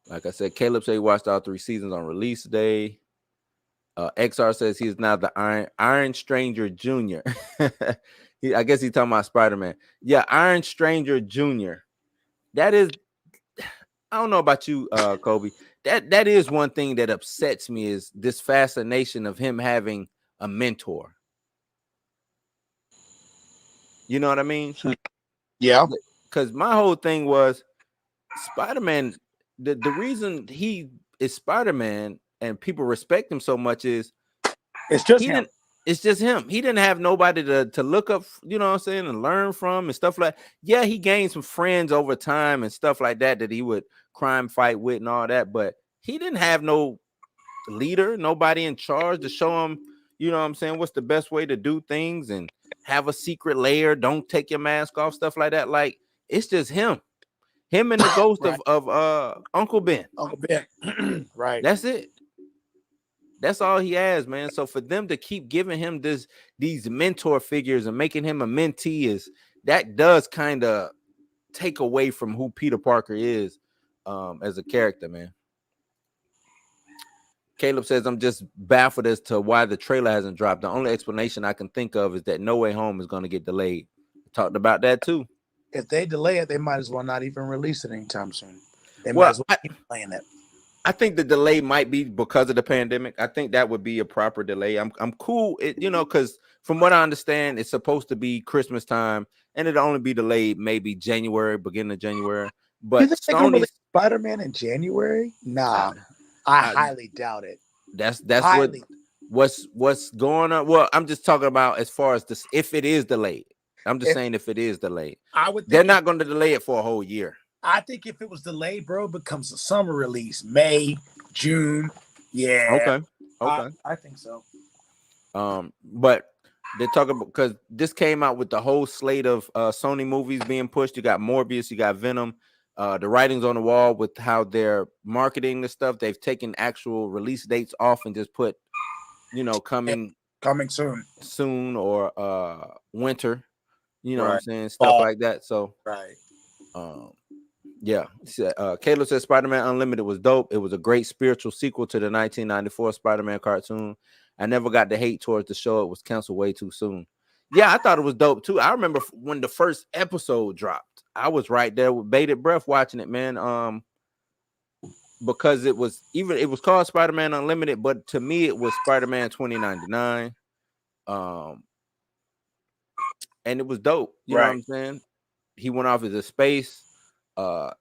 Like I said, Caleb said he watched all 3 seasons on release day. XR says he's now the Iron Stranger Jr. I guess he's talking about Spider-Man. Yeah, Iron Stranger Jr. That is, I don't know about you, Kobe. That is one thing that upsets me is this fascination of him having a mentor. You know what I mean? Yeah. Because my whole thing was Spider-Man. The reason he is Spider-Man and people respect him so much is it's just him. It's just him. He didn't have nobody to look up, you know what I'm saying, and learn from and stuff like. Yeah, he gained some friends over time and stuff like that he would crime fight with and all that, but he didn't have no leader, nobody in charge to show him, you know what I'm saying, what's the best way to do things and have a secret lair, don't take your mask off, stuff like that. Like, it's just him and the ghost right. of Uncle Ben. Right. That's it. That's all he has, man. So for them to keep giving him these mentor figures and making him a mentee that does kind of take away from who Peter Parker is as a character, man. Caleb says, I'm just baffled as to why the trailer hasn't dropped. The only explanation I can think of is that No Way Home is going to get delayed. Talked about that too. If they delay it, they might as well not even release it anytime soon. They might as well keep playing it. I think the delay might be because of the pandemic. I think that would be a proper delay. I'm cool, because from what I understand, it's supposed to be Christmas time, and it'll only be delayed maybe January, beginning of January. But Sony Spider-Man in January? Nah, I highly doubt it. That's what's going on. Well, I'm just talking about as far as this, if it is delayed. I'm just saying if it is delayed, they're not going to delay it for a whole year. I think if it was delayed, bro, it becomes a summer release, May, June. Yeah. Okay. I think so. But they're talking about, because this came out with the whole slate of Sony movies being pushed. You got Morbius, you got Venom. The writing's on the wall with how they're marketing the stuff. They've taken actual release dates off and just put, coming soon or winter. You know what I'm saying? Stuff like that. So yeah. Caleb says Spider-Man Unlimited was dope. It was a great spiritual sequel to the 1994 Spider-Man cartoon. I never got the hate towards the show. It was canceled way too soon. Yeah, I thought it was dope too. I remember when the first episode dropped. I was right there with bated breath watching it, man. Because it was called Spider-Man Unlimited, but to me it was Spider-Man 2099. And it was dope. You know what I'm saying? He went off into space. I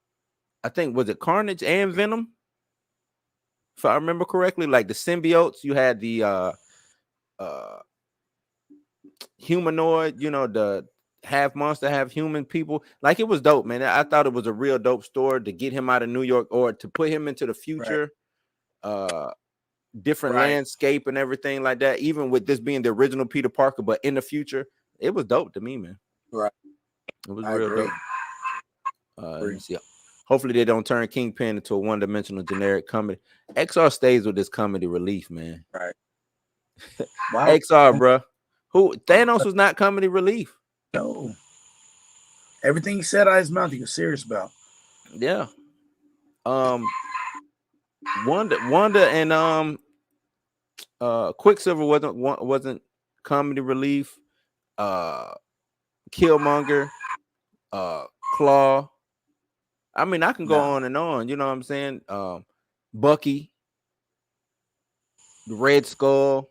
think, was it Carnage and Venom? If I remember correctly, like the symbiotes, you had the humanoid, the half monster, half human people. Like, it was dope, man. I thought it was a real dope story to get him out of New York or to put him into the future, different landscape and everything like that. Even with this being the original Peter Parker, but in the future, it was dope to me, man. Right. It was real dope. Let me see. Hopefully they don't turn Kingpin into a one-dimensional generic comedy. XR stays with this comedy relief, man. Right. Wow. XR, bro. Thanos was not comedy relief. No. Everything he said out of his mouth, he was serious about. Yeah. Wanda and Quicksilver wasn't comedy relief. Killmonger, Claw. I mean, I can go on and on. You know what I'm saying? Bucky, the Red Skull,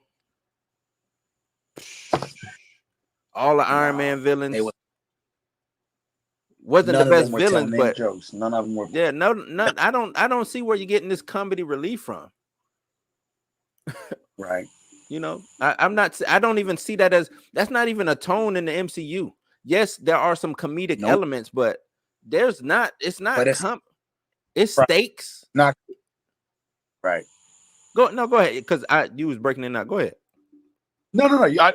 all the Iron Man villains. Wasn't the best villains, but jokes. None of them were. Yeah, no. I don't see where you're getting this comedy relief from. Right. You know, I don't even see that as that's not even a tone in the MCU. Yes, there are some comedic elements, but it's not it's stakes. Not right. Go ahead, because you was breaking it out. Go ahead. No.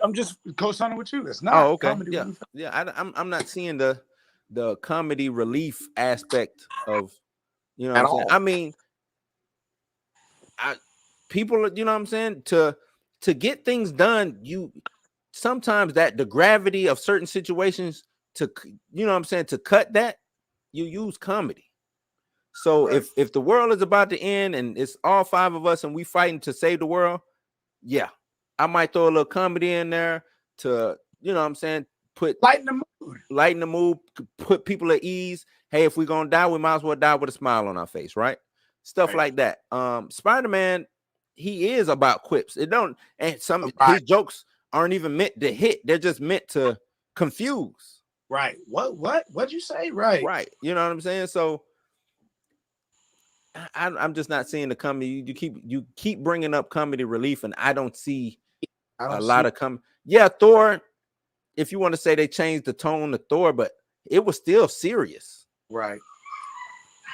I'm just co-signing with you. It's not okay. comedy relief. Yeah, I'm not seeing the comedy relief aspect of, you know what I'm saying? I mean, people, you know what I'm saying, to get things done, you sometimes that the gravity of certain situations to, you know what I'm saying, to cut that, you use comedy. So right. if the world is about to end and it's all five of us and we fighting to save the world, yeah, I might throw a little comedy in there to, you know what I'm saying, lighten the mood, put people at ease. Hey, if we're gonna die, we might as well die with a smile on our face, right? Stuff like that. Spider-Man, he is about quips. His jokes aren't even meant to hit, they're just meant to confuse. Right. What'd you say? Right. You know what I'm saying? So I'm just not seeing the comedy. You keep bringing up comedy relief, and I don't see a lot of comedy. Yeah, Thor. If you want to say they changed the tone to Thor, but it was still serious. Right.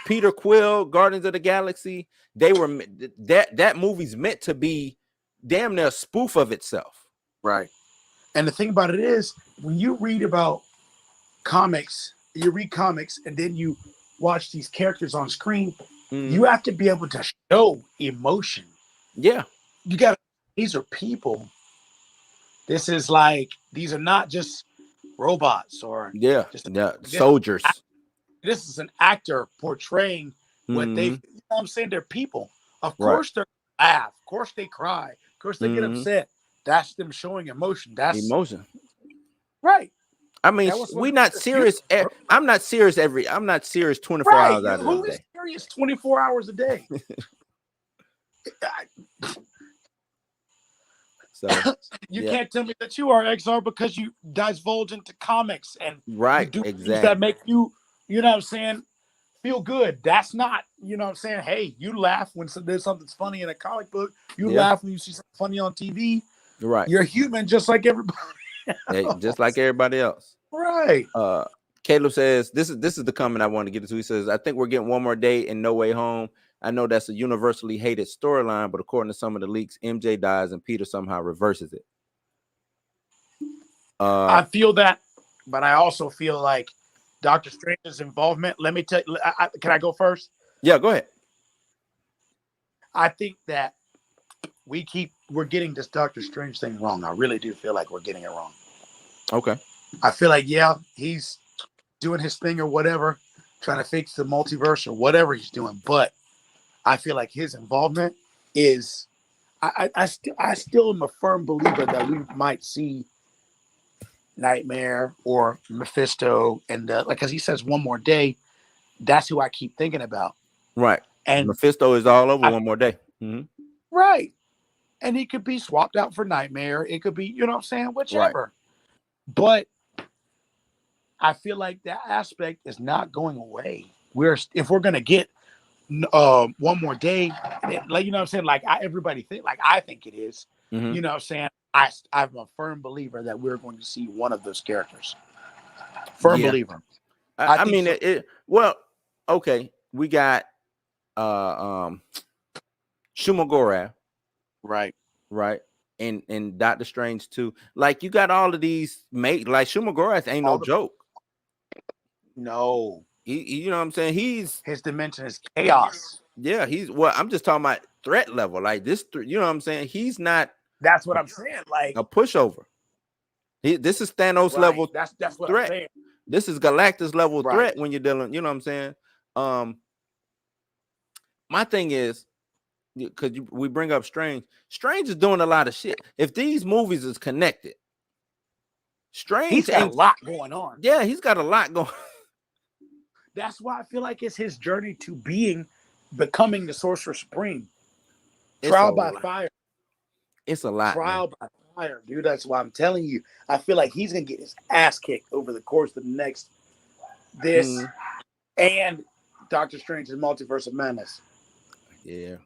Peter Quill, Guardians of the Galaxy, they were that movie's meant to be damn near a spoof of itself. Right. And the thing about it is, when you read about comics, you read comics and then you watch these characters on screen, you have to be able to show emotion. Yeah. These are people. This is like, these are not just robots or soldiers. This is an actor portraying what they, you know what I'm saying? They're people. Of course they're laugh. Of course they cry. Of course they get upset. That's them showing emotion. That's emotion. Right. I mean, we're not serious. I'm not serious 24 hours out of the day. Who is serious 24 hours a day? So you can't tell me that you are XR because you divulge into comics and exactly that make you know what I'm saying, feel good. That's not, you know what I'm saying. Hey, you laugh when there's something's funny in a comic book. You laugh when you see something funny on TV. Right. You're human just like everybody else. Just like everybody else. Right. Caleb says this is the comment I want to get into. He says, I think we're getting one more day in No Way Home. I know that's a universally hated storyline, but according to some of the leaks, MJ dies and Peter somehow reverses it. I feel that, but I also feel like Doctor Strange's involvement. Let me tell you, can I go first? Yeah, go ahead. I think that we're getting this Doctor Strange thing wrong. I really do feel like we're getting it wrong. Okay. I feel like, he's doing his thing or whatever, trying to fix the multiverse or whatever he's doing, but I feel like his involvement is, I still am a firm believer that we might see Nightmare or Mephisto, and like as he says, one more day. That's who I keep thinking about. Right, and Mephisto is all over one more day. Right, and he could be swapped out for Nightmare. It could be, you know what I'm saying, whichever. Right. But I feel like that aspect is not going away. If we're gonna get one more day, like, you know what I'm saying, like everybody think, like I think it is. You know what I'm saying. I'm a firm believer that we're going to see one of those characters. Firm believer. I mean, so. Well, okay, we got Shuma Gorath, right, and Doctor Strange too. Like, you got all of these like Shuma Gorath ain't no joke. No. You know what I'm saying? His dimension is chaos. Yeah, I'm just talking about threat level. Like this, you know what I'm saying? He's not. That's what I'm saying. Like a pushover. This is Thanos level. That's what threat. I'm saying. This is Galactus level threat when you're dealing. You know what I'm saying? My thing is, because we bring up Strange. Strange is doing a lot of shit. If these movies is connected, Strange He's got a ain't. lot going on. Yeah, he's got a lot going. That's why I feel like it's his journey to becoming the Sorcerer Supreme. It's Trial a by lot. fire. It's a lot. Trial Man. by fire, dude. That's why I'm telling you. I feel like he's gonna get his ass kicked over the course of the next and Doctor Strange's Multiverse of Madness. Yeah,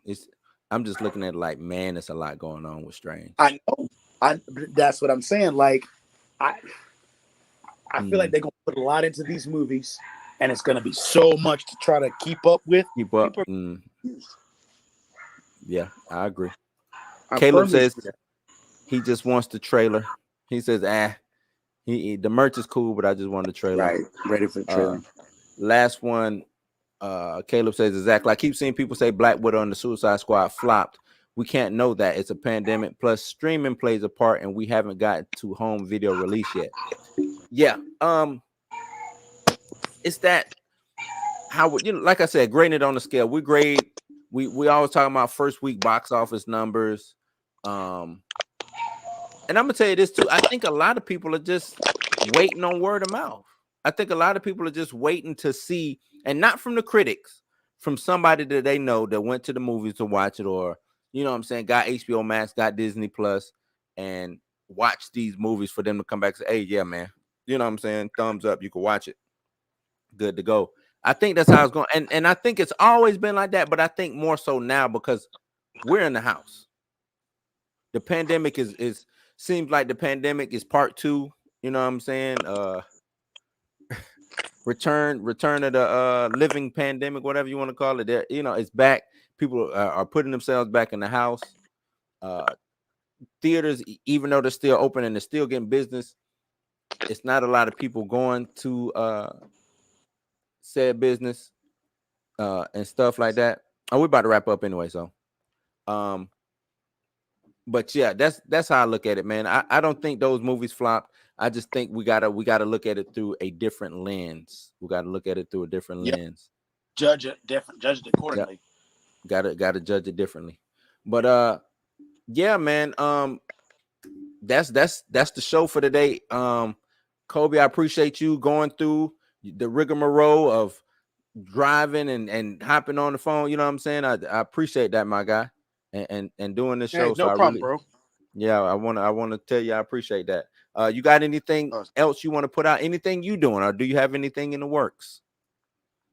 I'm just looking at it like, man, it's a lot going on with Strange. I know. That's what I'm saying. Like, I feel like they're gonna put a lot into these movies, and it's gonna be so much to try to keep up with. Keep up. People Yeah, I agree. I Caleb firmly says see that. he just wants the trailer. He says, the merch is cool, but I just want the trailer. Right, ready for the trailer. Last one, Caleb says exactly. I keep seeing people say Black Widow and the Suicide Squad flopped. We can't know that. It's a pandemic. Plus, streaming plays a part, and we haven't gotten to home video release yet. Yeah. It's that how like I said, grading it on the scale. We grade. We always talking about first week box office numbers. And I'm gonna tell you this too. I think a lot of people are just waiting on word of mouth. I think a lot of people are just waiting to see, and not from the critics, from somebody that they know that went to the movies to watch it, or you know what I'm saying, got HBO Max, got Disney Plus, and watch these movies for them to come back and say, hey, yeah, man, you know what I'm saying? Thumbs up, you can watch it. Good to go. I think that's how it's going. And I think it's always been like that, but I think more so now because we're in the house. The pandemic is seems like the pandemic is part 2, you know what I'm saying? Return of the living pandemic, whatever you want to call it. There, you know, it's back. People are putting themselves back in the house. Theaters, even though they're still open and they're still getting business, it's not a lot of people going to said business and stuff like that. Oh, we're about to wrap up anyway, so but yeah, that's how I look at it, man. I don't think those movies flopped. I just think we gotta look at it through a different lens. We gotta look at it through a different lens. Judge it accordingly. Yep. Gotta judge it differently. But yeah, man. That's the show for today. Kobe, I appreciate you going through the rigmarole of driving and hopping on the phone. You know what I'm saying? I appreciate that, my guy, and doing this show. Hey, So no I problem, really, bro. yeah, I want to tell you I appreciate that. You got anything else you want to put out? Anything you doing, or do you have anything in the works?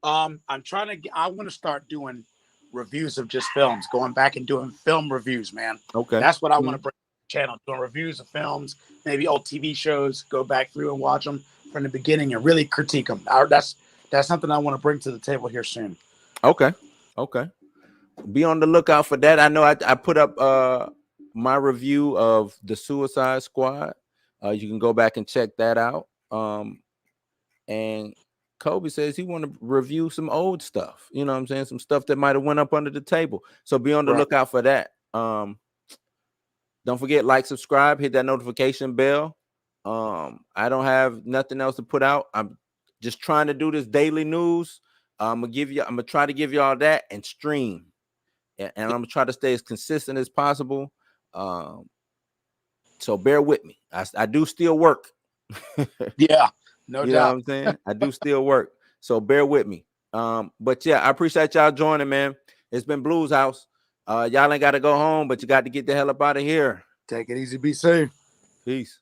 I want to start doing reviews of just films, going back and doing film reviews, man. Okay. That's what I want to bring to the channel, doing reviews of films, maybe old TV shows, go back through and watch them from the beginning and really critique them. That's something I want to bring to the table here soon. Okay. Be on the lookout for that. I know I put up my review of the Suicide Squad. You can go back and check that out. And Kobe says he want to review some old stuff. You know what I'm saying? Some stuff that might have went up under the table. So be on the lookout for that. Don't forget, like, subscribe, hit that notification bell. I don't have nothing else to put out. I'm just trying to do this daily news. I'm gonna try to give y'all that and stream. And I'm gonna try to stay as consistent as possible. So bear with me. I do still work. Yeah, no doubt. You know what I'm saying? I do still work. So bear with me. But yeah, I appreciate y'all joining, man. It's been Blues House. Y'all ain't got to go home, but you got to get the hell up out of here. Take it easy. Be safe. Peace.